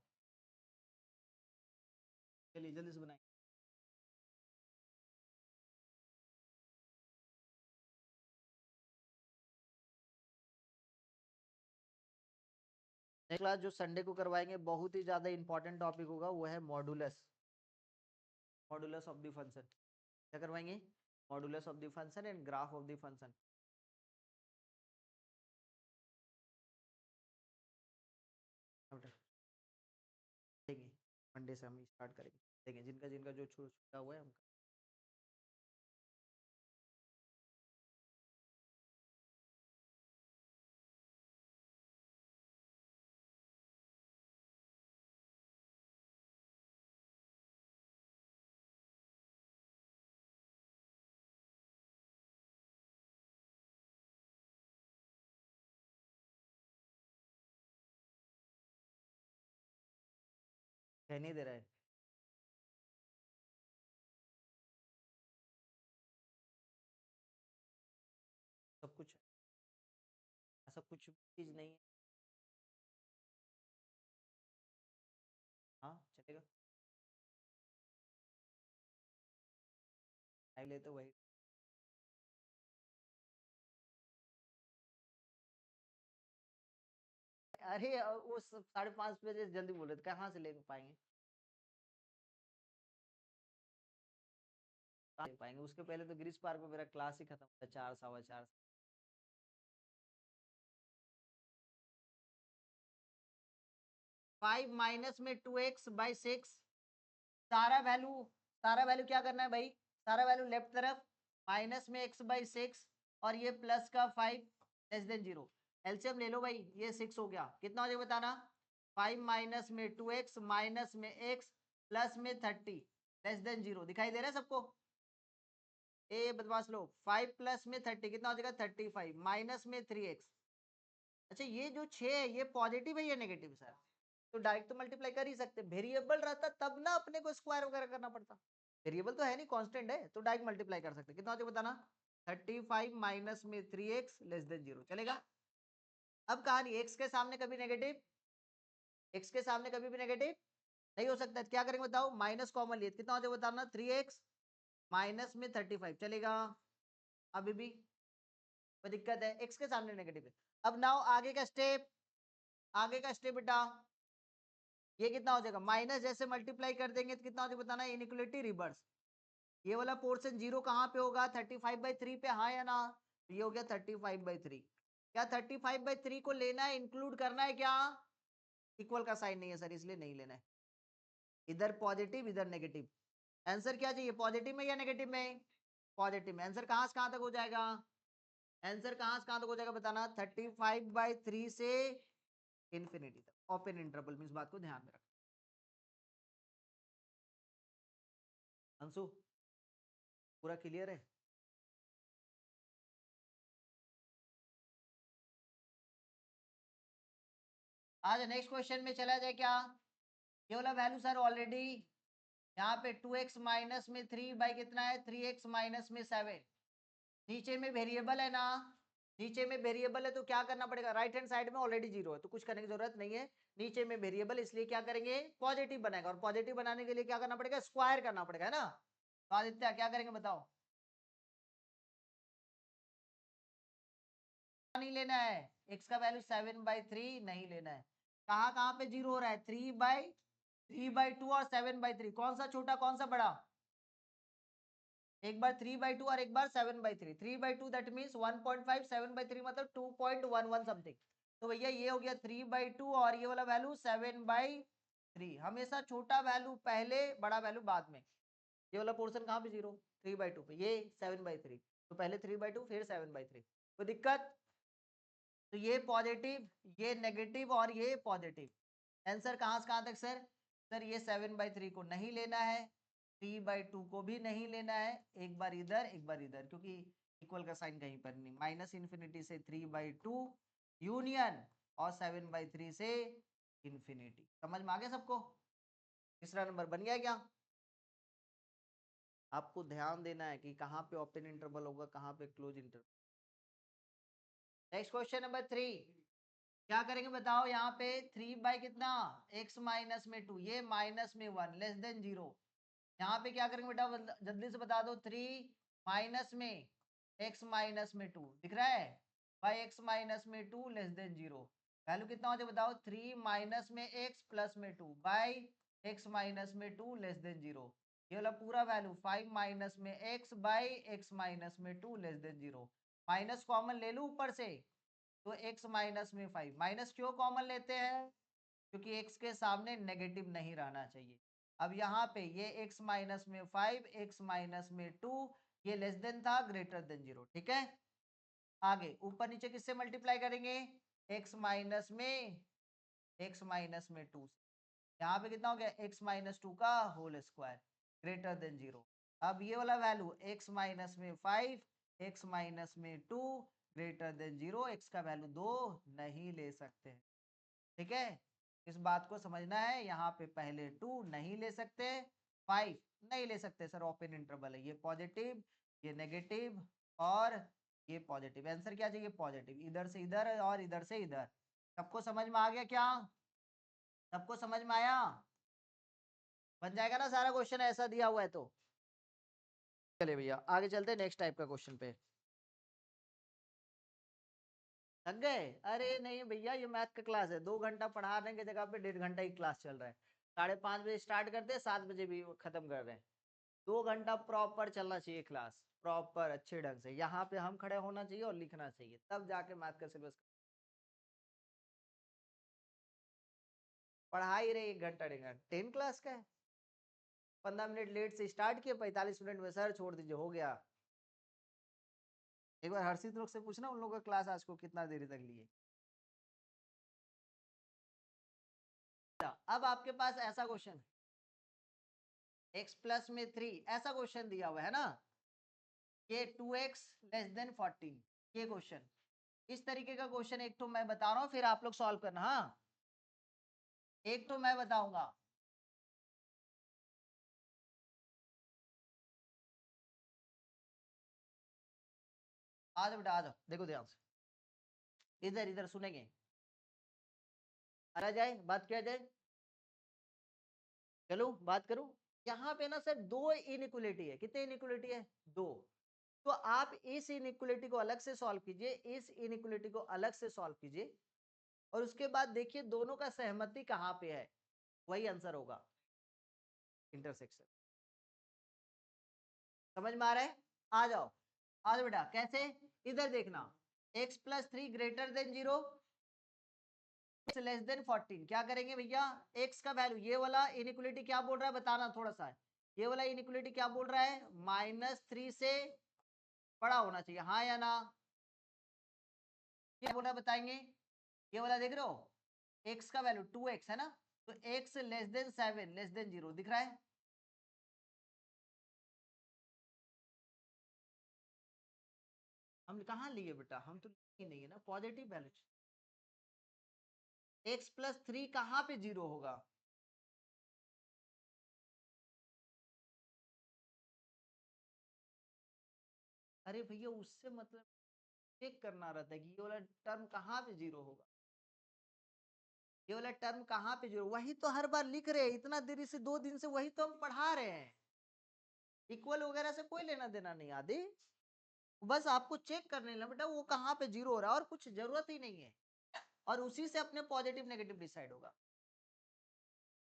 चलिए जल्दी से बनाएं। नेक्स्ट क्लास जो संडे को करवाएंगे, बहुत ही ज्यादा इंपॉर्टेंट टॉपिक होगा, वो है modulus. Modulus of the function क्या करवाएंगे? Modulus of the function and graph of the function. देखेंगे, मंडे से हम स्टार्ट करेंगे। देखेंगे जिनका जिनका जो छूटा हुआ है हम। कहने दे रहा है सब कुछ, ऐसा कुछ चीज नहीं है। हाँ चलेगा, टाइम ले तो वही। अरे वो 5:30 बजे जल्दी बोल रहे थे, कहाँ से ले पाएंगे? कहाँ ले पाएंगे? उसके पहले तो ग्रीस पार्क में मेरा क्लास ही खत्म होता है 4 सवा 4। 5 माइनस में 2x/6, सारा वैल्यू, सारा वैल्यू क्या करना है भाई? सारा वैल्यू लेफ्ट तरफ, माइनस में x/6, और ये प्लस का 5 लेस देन 0। एलसीएम ले लो भाई, ये 6 हो गया, कितना हो जाएगा बताना? 5 माइनस में 2x माइनस में x प्लस में 30 लेस देन 0। दिखाई दे रहा है सबको? ए बदमाश लो, 5 प्लस में 30 कितना हो जाएगा? 35 माइनस में 3x अच्छा ये जो 6 है ये पॉजिटिव है या नेगेटिव सर? तो डायरेक्ट तो मल्टीप्लाई कर ही सकते, वेरिएबल रहता तब ना अपने को स्क्वायर वगैरह करना पड़ता। वेरिएबल तो है नहीं, कांस्टेंट है, तो डायरेक्ट मल्टीप्लाई कर सकते। कितना हो जाएगा बताना? 35 माइनस में 3x लेस देन 0 चलेगा। अब कहानी x के सामने कभी नेगेटिव, x के सामने कभी भी नेगेटिव नहीं हो सकता, क्या करेंगे बताओ? माइनस कॉमन लिए, कितना हो जाएगा बताना? 3x माइनस में 35 चलेगा। अभी भी कोई दिक्कत है? x के सामने नेगेटिव है। अब नाउ आगे का स्टेप, आगे का स्टेप बेटा ये कितना हो जाएगा? माइनस जैसे मल्टीप्लाई कर देंगे तो कितना हो जाएगा बताना? Inequality reverse. ये वाला पोर्शन जीरो कहाँ पे होगा? 35/3 पे, हाँ या ना? ये हो गया 35/3। क्या 35/3 को लेना है, इंक्लूड करना है क्या? इक्वल का साइन नहीं है सर, इसलिए नहीं लेना है। इधर पॉजिटिव इधर नेगेटिव, आंसर क्या चाहिए? पॉजिटिव में या नेगेटिव में? पॉजिटिव में। आंसर कहाँ से कहाँ तक हो जाएगा? आंसर कहाँ से कहाँ तक हो जाएगा बताना? 35/3 से इन्फिनिटी तक, ओपन इंटरवल में। इस बात को ध्यान में रखना। अंशु पूरा क्लियर है? आज नेक्स्ट क्वेश्चन में चला जाए क्या? ये वाला वैल्यू सर ऑलरेडी यहाँ पे 2x माइनस में 3 बाई कितना है? 3x माइनस में 7। नीचे में वेरिएबल है ना, नीचे में वेरिएबल है तो क्या करना पड़ेगा? राइट हैंड साइड में ऑलरेडी जीरो है तो कुछ करने की जरूरत नहीं है। नीचे में वेरिएबल, इसलिए क्या करेंगे? पॉजिटिव बनाएगा, और पॉजिटिव बनाने के लिए क्या करना पड़ेगा? स्क्वायर करना पड़ेगा, है ना? तो आदित्य क्या करेंगे बताओ? नहीं लेना है, x का वैल्यू 7/3 नहीं लेना है। कहाँ कहाँ पे जीरो हो रहा है? 3/2 और 7/3, कौन सा छोटा कौन सा बड़ा? एक बार 3/2 और एक बार 7/3। 3/2 दैट मीन्स 1.5, 7/3 मतलब 2.11 समथिंग। तो भैया ये हो गया 3/2 और ये वाला वैल्यू 7/3। हमेशा छोटा वैल्यू पहले, बड़ा वैल्यू बाद में। ये वाला पोर्शन कहाँ पे जीरो? 3/2 पे, ये 7/3, तो पहले 3/2 फिर 7/3। कोई दिक्कत? तो ये पॉजिटिव, ये नेगेटिव और ये पॉजिटिव। आंसर कहाँ से कहाँ तक सर? सर ये 7/3 को नहीं लेना है, 3/2 को भी नहीं लेना है, एक बार इधर एक बार इधर, क्योंकि इक्वल का साइन कहीं पर नहीं। माइनस इन्फिनिटी से 3/2 यूनियन और 7/3 से इन्फिनिटी। समझ में आ गया सबको? तीसरा नंबर बन गया क्या? आपको ध्यान देना है कि कहाँ पे ओपन इंटरवल होगा, कहाँ पे close interval. Next question number 3, क्या करेंगे बताओ? यहाँ पे 3 बाई कितना? x माइनस में 2, ये माइनस में 1 लेस देन 0। यहाँ पे क्या करेंगे बेटा? जल्दी से बता दो। 3 माइनस में x माइनस में 2 दिख रहा है, बाई x माइनस में 2 लेस देन 0। वैल्यू कितना हो जाए बताओ? 3 माइनस में x प्लस में 2 बाई x माइनस में 2 लेस देन 0। ये वाला पूरा वैल्यू 5 माइनस में x बाई x माइनस में 2 लेस देन 0। माइनस कॉमन ले लूं ऊपर से, तो x माइनस में 5। माइनस क्यों कॉमन लेते हैं? क्योंकि x के सामने नेगेटिव नहीं रहना चाहिए। अब यहाँ पे ये x माइनस में 5, x माइनस में 2, ये लेस देन था, ग्रेटर देन 0, ठीक है? आगे ऊपर नीचे किससे मल्टीप्लाई करेंगे? x माइनस में, x माइनस में 2 से। यहाँ पे कितना हो गया? x माइनस 2 का होल स्क्वायर ग्रेटर देन 0। अब ये वाला वैल्यू x माइनस में 5, x माइनस में 2 ग्रेटर देन 0, x का वैल्यू 2 नहीं ले सकते, ठीक है? इस बात को समझना है। यहाँ पे पहले 2 नहीं ले सकते, 5 नहीं ले सकते सर, ओपन इंटरवल है। ये पॉजिटिव, ये नेगेटिव और ये पॉजिटिव। आंसर क्या चाहिए? पॉजिटिव। इधर से इधर और इधर से इधर। सबको समझ में आ गया क्या? सबको समझ में आया? बन जाएगा ना सारा क्वेश्चन ऐसा दिया हुआ है तो? चलिए भैया आगे चलते हैं नेक्स्ट टाइप का क्वेश्चन पे। थक गए? अरे नहीं भैया, ये मैथ का क्लास है, 2 घंटा पढ़ाने की जगह पे 1.5 घंटा ही क्लास चल रहा है। 5:30 बजे स्टार्ट करते हैं, 7 बजे भी खत्म कर रहे हैं। 2 घंटा प्रॉपर चलना चाहिए क्लास, प्रॉपर अच्छे ढंग से। यहाँ पे हम खड़े होना चाहिए और लिखना चाहिए, तब जाके मैथ का सिलेबस पढ़ा ही रहे। 1 घंटा 1.5 घंटा 10 क्लास का है। 15 मिनट लेट से स्टार्ट किए, 45 मिनट में सर छोड़ दीजिए, हो गया। एक बार हर्षित लोग से पूछना उन लोगों का क्लास आज को कितना देरी तक लिए। अब आपके पास ऐसा क्वेश्चन, x प्लस में 3, ऐसा क्वेश्चन दिया हुआ है ना, ये 2x लेस देन 14, ये क्वेश्चन। इस तरीके का क्वेश्चन एक तो मैं बता रहा हूँ, फिर आप लोग सॉल्व करना। हाँ, एक तो मैं बताऊंगा। आ जाओ बेटा, आ जाओ, देखो ध्यान से, इधर इधर सुनेंगे, आ जाए बात किया जाए। चलो बात करूं। यहाँ पे ना सर दो इनइक्वलिटी है। कितने इनइक्वलिटी है? दो। तो आप इस इनइक्वलिटी को अलग से सॉल्व कीजिए, इस इनइक्वलिटी को अलग से सॉल्व कीजिए, और उसके बाद देखिए दोनों का सहमति कहां पे है, वही आंसर होगा, इंटरसेक्शन। समझ में आ रहा है? आ जाओ, आ जाओ बेटा। कैसे? इधर देखना, x plus 3 greater than 0, less than 14। क्या करेंगे भैया? x का वैल्यू, ये वाला इनइक्वलिटी क्या बोल रहा है बताना थोड़ा सा। ये वाला इनइक्वलिटी क्या बोल रहा है? -3 से बड़ा होना चाहिए, हाँ या ना? क्या बोल रहा है बताएंगे? ये वाला देख रहे हो, x का वैल्यू 2x है ना, तो x less than 7 less than 0 दिख रहा है। हम कहाँ लिए बेटा? हम तो नहीं है ना, पॉजिटिव वैल्यू। x प्लस 3 कहाँ पे 0 होगा? अरे भैया उससे मतलब चेक करना रहता है कि ये वाला टर्म कहाँ पे 0 होगा, ये वाला टर्म कहाँ पे 0। वही तो हर बार लिख रहे हैं, इतना देरी से 2 दिन से वही तो हम पढ़ा रहे हैं। इक्वल वगैरह से कोई लेना देना नहीं आदि, बस आपको चेक करने लगा बेटा वो कहाँ पे 0 हो रहा है, और कुछ जरूरत ही नहीं है, और उसी से अपने पॉजिटिव नेगेटिव डिसाइड होगा।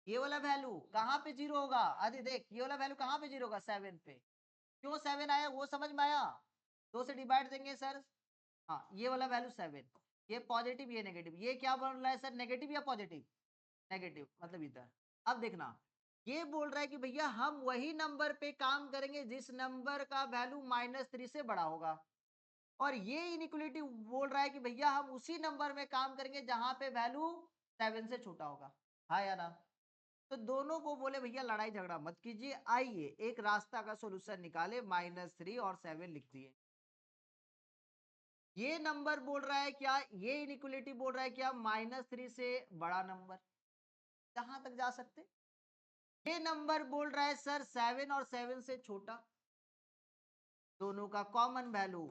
ये वाला वैल्यू कहाँ पे 0 होगा? आदि देख, ये वाला वैल्यू कहाँ पे 0 होगा? 7 पे। क्यों 7 आया वो समझ में आया? 2 से डिवाइड देंगे सर। हाँ, ये वाला वैल्यू 7, ये पॉजिटिव ये नेगेटिव, ये क्या बोल रहा है सर, नेगेटिव या पॉजिटिव? नेगेटिव, मतलब इधर। अब देखना, ये बोल रहा है कि भैया हम वही नंबर पे काम करेंगे जिस नंबर का वैल्यू -3 से बड़ा होगा, और ये इनइक्वलिटी बोल रहा है कि भैया हम उसी नंबर में काम करेंगे जहां पे वैल्यू 7 से छोटा होगा, हाँ या ना? तो दोनों को बोले भैया लड़ाई झगड़ा मत कीजिए, आइए एक रास्ता का सोल्यूशन निकाले। -3 और 7 लिख दिए। ये नंबर बोल रहा है क्या, ये इनइक्वलिटी बोल रहा है क्या, -3 से बड़ा नंबर, जहां तक जा सकते। ये नंबर बोल रहा है सर 7 और 7 से छोटा, दोनों का कॉमन वैल्यू,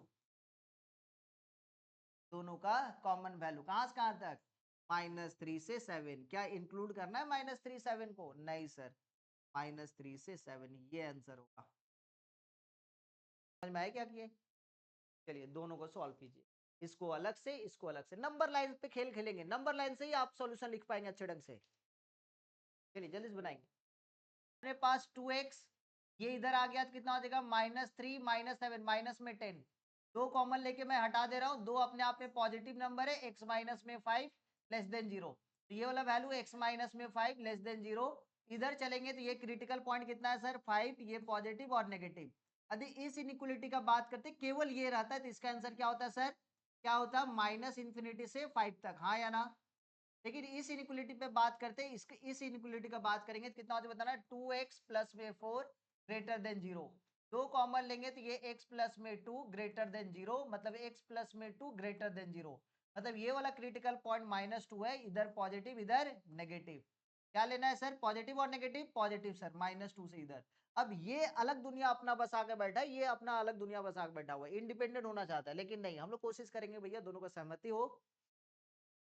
दोनों का कॉमन वैल्यू कहां से कहां तक? -3 से 7। क्या इंक्लूड करना है -3 7 को? नहीं सर, -3 से 7, ये आंसर होगा। समझ में आया क्या किए? चलिए दोनों को सॉल्व कीजिए, इसको अलग से, इसको अलग से। नंबर लाइन पे खेल खेलेंगे, नंबर लाइन से ही आप सॉल्यूशन लिख पाएंगे अच्छे ढंग से। चलिए जल्दी से बनाएंगे। अपने पास 2x, ये इधर आ गया तो कितना हो जाएगा? -3 -7, माइनस में 10, दो कॉमन लेके मैं हटा दे रहा हूँ, दो अपने आप में पॉजिटिव नंबर है, x माइनस में 5 लेस देन 0, तो ये वाला वैल्यू x माइनस में 5 लेस देन 0। इधर चलेंगे तो ये क्रिटिकल पॉइंट कितना है सर? 5, ये पॉजिटिव और नेगेटिव। यदि इस इनइक्वलिटी का बात करते केवल ये रहता है तो इसका आंसर क्या होता है सर? क्या होता है? -∞ से 5 तक, हाँ या ना? लेकिन इस इनइक्वलिटी पे बात करते हैं, इसके इस इनइक्वलिटी का बात करेंगे तो कितना होता है बताना? 2x प्लस में 4 ग्रेटर देन 0, दो कॉमन लेंगे तो ये x प्लस में 2 ग्रेटर देन 0, मतलब x प्लस में 2 ग्रेटर देन 0, मतलब ये वाला क्रिटिकल पॉइंट -2 है, इधर पॉजिटिव इधर नेगेटिव। क्या लेना है सर? पॉजिटिव और नेगेटिव, पॉजिटिव सर, -2 से इधर। अब ये अलग दुनिया अपना बसा के बैठा है, ये अपना अलग दुनिया बसा के बैठा हुआ है, इंडिपेंडेंट होना चाहता है, लेकिन नहीं, हम लोग कोशिश करेंगे भैया दोनों का सहमति हो,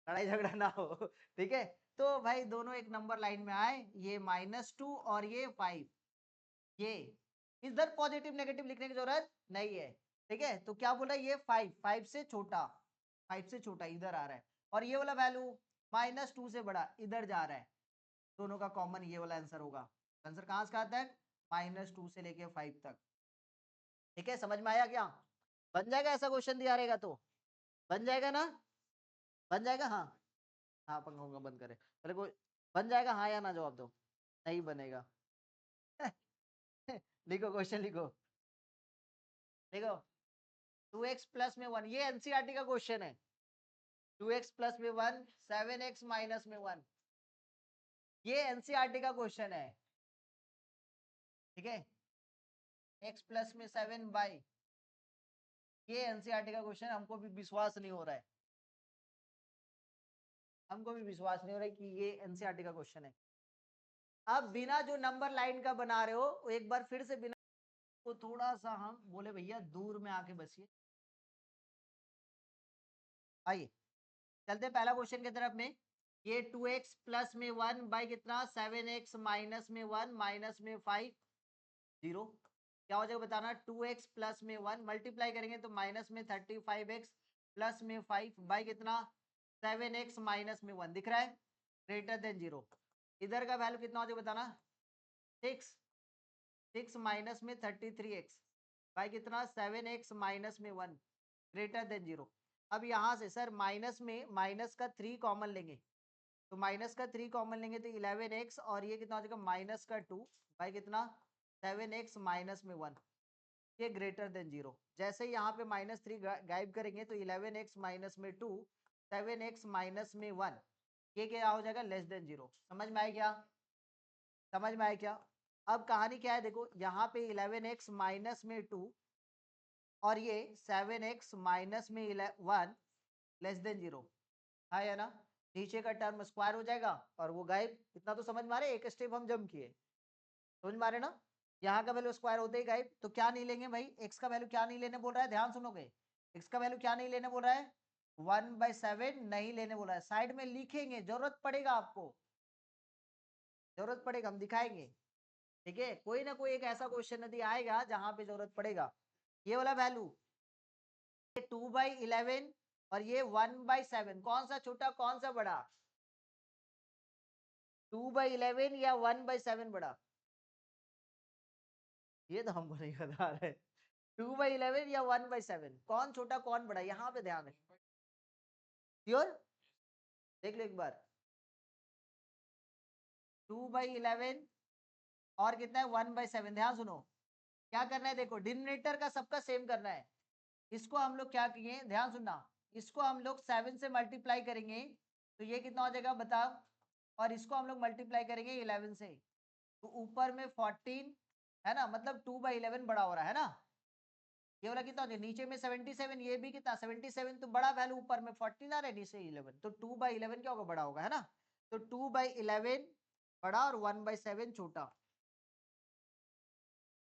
लड़ाई झगड़ा ना हो। ठीक है, तो भाई दोनों एक नंबर लाइन में आए, ये -2 और ये 5, ये इधर पॉजिटिव नेगेटिव लिखने की जरूरत नहीं है। ठीक है, तो क्या बोला? ये 5 से छोटा, 5 से छोटा इधर आ रहा है, और ये वाला वैल्यू -2 से बड़ा इधर जा रहा है, दोनों का कॉमन ये वाला आंसर होगा। आंसर कहां से कहां तक? -2 से लेके 5 तक। ठीक है, समझ में आया क्या? बन जाएगा ऐसा क्वेश्चन दिया रहेगा तो? बन जाएगा ना? बन जाएगा, हाँ। हाँ, पंखा वंखा बंद करे पहले, कोई बन जाएगा हाँ या ना? जवाब दो। नहीं बनेगा। लिखो क्वेश्चन, लिखो, लिखो। 2x प्लस में 1, ये एनसीईआरटी का क्वेश्चन है। 2x प्लस में 1, 7x माइनस में 1, ये एनसीईआरटी का क्वेश्चन है। ठीक है, x प्लस में 7 y, ये एनसीईआरटी का क्वेश्चन, हमको भी विश्वास नहीं हो रहा है, हमको भी विश्वास नहीं हो रहा है कि ये एनसीईआरटी का क्वेश्चन है। अब बिना जो नंबर लाइन का बना रहे हो, एक बार फिर से बिना, तो थोड़ा सा हम बोले भैया दूर में आके बसिए। आइए चलते पहला क्वेश्चन की तरफ में। ये 2x प्लस में 1 बाई कितना 7x माइनस में 1 माइनस में 5 0। क्या हो जाएगा बताना। 2x प्लस में 1 मल्टीप्लाई करेंगे तो माइनस में 35x प्लस में 5 बाई कितना 7x माइनस में 1 दिख रहा है ग्रेटर देन 0। इधर का वैल्यू कितना हो जाएगा बताना 6 6 माइनस में 33x बाई कितना 7x माइनस में 1 ग्रेटर देन 0। अब यहाँ से सर माइनस में माइनस का 3 कॉमन लेंगे, तो माइनस का 3 कॉमन लेंगे तो 11x और ये कितना हो जाएगा माइनस का 2 बाई कितना 7x माइनस में 1, ये ग्रेटर देन 0। जैसे ही यहाँ पे -3 गायब करेंगे तो 11x माइनस में 2 7x माइनस में 1, ये क्या हो जाएगा लेस देन 0। समझ में आया क्या, समझ में आया क्या। अब कहानी क्या है देखो, यहाँ पे 11x माइनस में 2 और ये 7x माइनस में 1 लेस देन 0 है ना। नीचे का टर्म स्क्वायर हो जाएगा और वो गायब। इतना तो समझ में आ रहा है, एक स्टेप हम जम किए, समझ में आ रहे ना। यहाँ का वैल्यू स्क्वायर होते ही गायब, तो क्या नहीं लेंगे भाई, एक्स का वैल्यू क्या नहीं लेने बोल रहा है, ध्यान सुनोगे। एक्स का वैल्यू क्या नहीं लेने बोल रहा है 1/7 नहीं लेने बोल रहा है। साइड में लिखेंगे, जरूरत पड़ेगा आपको, जरूरत पड़ेगा हम दिखाएंगे, ठीक है। कोई ना कोई एक ऐसा क्वेश्चन यदि आएगा जहां पे जरूरत पड़ेगा। ये वाला वैल्यू 2/11 और ये 1/7, कौन सा छोटा कौन सा बड़ा, 2/11 या 1/7 बड़ा, ये तो हमको नहीं बता रहे। 2/11 या 1/7 कौन छोटा कौन बड़ा, यहाँ पे ध्यान है। श्योर, देख लो एक बार। 2/11 और कितना है 1/7। ध्यान सुनो, क्या करना है देखो, डिनोमिनेटर का सबका सेम करना है। इसको हम लोग क्या किए, ध्यान सुनना, इसको हम लोग 7 से मल्टीप्लाई करेंगे तो ये कितना हो जाएगा बताओ, और इसको हम लोग मल्टीप्लाई करेंगे 11 से, तो ऊपर में 14 है ना, मतलब 2/11 बड़ा हो रहा है ना। ये वाला कितना हो जाएगा, नीचे में 77, ये भी कितना 77, तो बड़ा वैल्यू ऊपर में 14 आ रहा है, नीचे 11, तो 2/11 क्या होगा बड़ा होगा है ना। तो 2/11 बड़ा और 1/7 छोटा।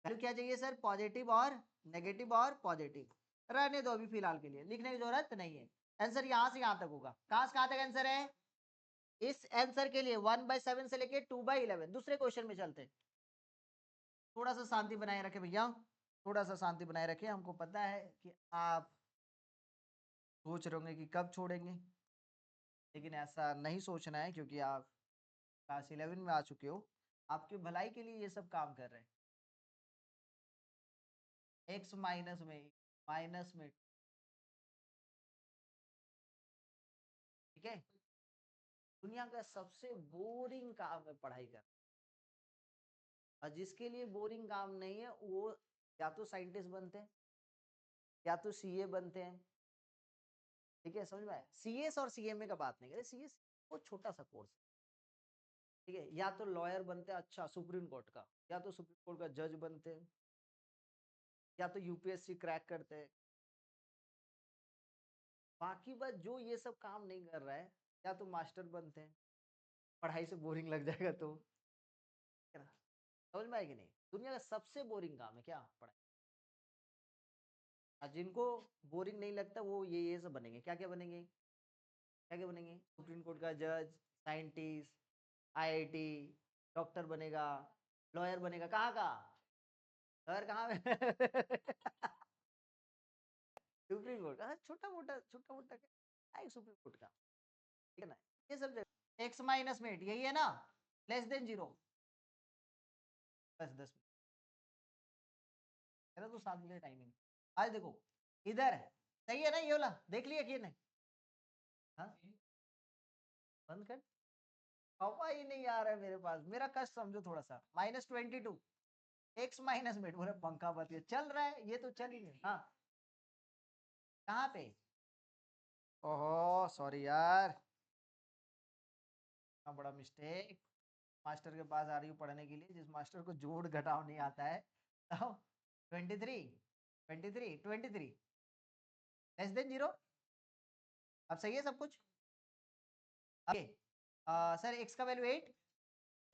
वैल्यू क्या चाहिए सर, पॉजिटिव और नेगेटिव और पॉजिटिव। रहने दो अभी फिलहाल के लिए, लिखने की जरूरत नहीं है। आंसर यहाँ से यहाँ तक होगा, कहाँ से कहाँ तक आंसर है। इस आंसर के लिए 1/7 से लेके 2/11। दूसरे क्वेश्चन में चलते, थोड़ा सा शांति बनाए रखे भैया, थोड़ा सा शांति बनाए रखे। हमको पता है कि आप सोच रहे होंगे कि कब छोड़ेंगे, लेकिन ऐसा नहीं सोचना है, क्योंकि आप क्लास 11 में आ चुके हो, आपकी भलाई के लिए ये सब काम कर रहे हैं। एक्स माइनस में माइनस में, ठीक है। दुनिया का सबसे बोरिंग काम है पढ़ाई करना, और जिसके लिए बोरिंग काम नहीं है वो या तो साइंटिस्ट बनते हैं या तो सीए बनते हैं, ठीक है। समझ में आया, सीएस और सीएमए का बात नहीं करे, सीएस वो छोटा सा कोर्स, ठीक है। या तो लॉयर बनते हैं अच्छा सुप्रीम कोर्ट का, या तो सुप्रीम कोर्ट का जज बनते हैं, या तो यूपीएससी क्रैक करते हैं। बाकी बस जो ये सब काम नहीं कर रहा है, या तो मास्टर बनते हैं, पढ़ाई से बोरिंग लग जाएगा तो, है ना। समझ में आएगी नहीं, दुनिया का सबसे बोरिंग काम है क्या पढ़ाई। और जिनको बोरिंग नहीं लगता वो ये सब बनेंगे, क्या क्या बनेंगे, क्या क्या बनेंगे, सुप्रीम कोर्ट का जज, साइंटिस्ट, आईआईटी, डॉक्टर बनेगा, लॉयर बनेगा। कहाँ का लॉयर, कहाँ में सुप्रीम कोर्ट का, छोटा मोटा क्या सुप्रीम कोर्ट का, ठीक है ना। ये सब जगह एक्स माइनस में 8 यही है ना, लेस देन 0, बस 10 मेरा तो 7 मिनट टाइमिंग। आज देखो इधर है, सही है ना, ये वाला देख लिया कि नहीं, हाँ बंद कर, हवा ही नहीं आ रहा है मेरे पास, मेरा कष्ट समझो थोड़ा सा। -22 एक्स माइनस में पूरा पंखा बंद चल रहा है, ये तो चल ही नहीं। हाँ कहाँ पे, ओहो सॉरी यार, इतना बड़ा मिस्टेक। मास्टर के पास आ रही हूँ पढ़ने के लिए, जिस मास्टर को जोड़ घटाव नहीं आता है। 23 23 23 लेस देन 0। अब सही है सब कुछ? ओके सर x का वैल्यू 8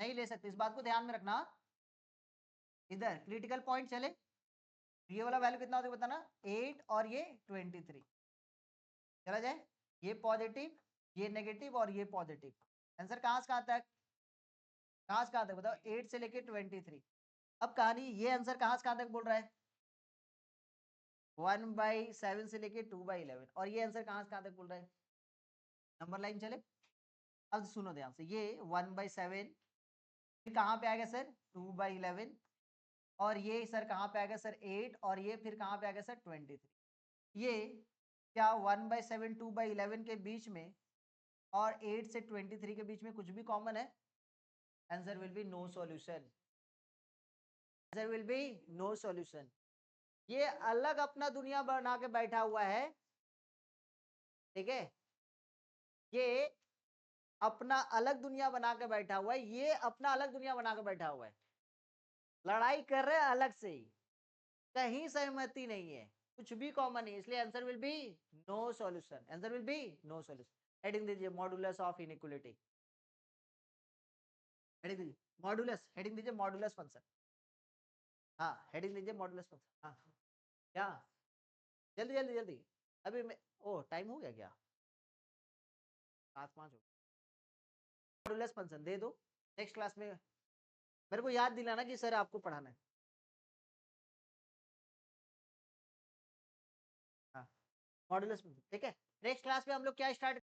नहीं ले सकते, इस बात को ध्यान में रखना। इधर क्रिटिकल पॉइंट चले, ये वाला वैल्यू कितना होता है बताना, 8 और ये 23 चला जाए, ये पॉजिटिव ये नेगेटिव और ये पॉजिटिव। आंसर कहाँ से कहाँ तक, कहाँ से कहाँ तक बताओ, 8 से लेके 23। अब कहानी ये आंसर कहाँ से कहाँ तक बोल रहा है, 1/7 से लेके 2/11, और ये आंसर कहाँ से कहाँ तक बोल रहा है, नंबर लाइन चले। अब सुनो ध्यान से, ये 1/7 फिर कहाँ पे आएगा सर 2/11, और ये सर कहाँ पे आएगा सर 8, और ये फिर कहाँ पे आएगा सर 23। ये क्या 1/7 2/11 के बीच में और 8 से 23 के बीच में कुछ भी कॉमन है? Answer will be no solution, answer will be no solution. ये अलग अपना दुनिया बना के बैठा हुआ है, ठीक है, ये अपना अलग दुनिया बना के बैठा हुआ है, ये अपना अलग दुनिया बना के बैठा हुआ है, लड़ाई कर रहे हैं अलग से ही, कहीं सहमति नहीं है, कुछ भी कॉमन नहीं, इसलिए answer will be no solution, answer will be no solution. Heading दीजिए मॉडुलस ऑफ इनइक्वालिटी, हेडिंग दीजिए मॉडुलस, हेडिंग दीजिए मॉडुलस फंक्शन, हाँ हेडिंग दीजिए मॉडुलस फंक्शन। हाँ क्या, जल्दी जल्दी जल्दी, अभी मैं, ओ टाइम हो गया क्या, 7:05 हो, मॉडुलस फंक्शन दे दो, नेक्स्ट क्लास में मेरे को याद दिलाना कि सर आपको पढ़ाना है। हाँ मॉडुलस फंक्शन, ठीक है, नेक्स्ट क्लास में हम लोग क्या स्टार्ट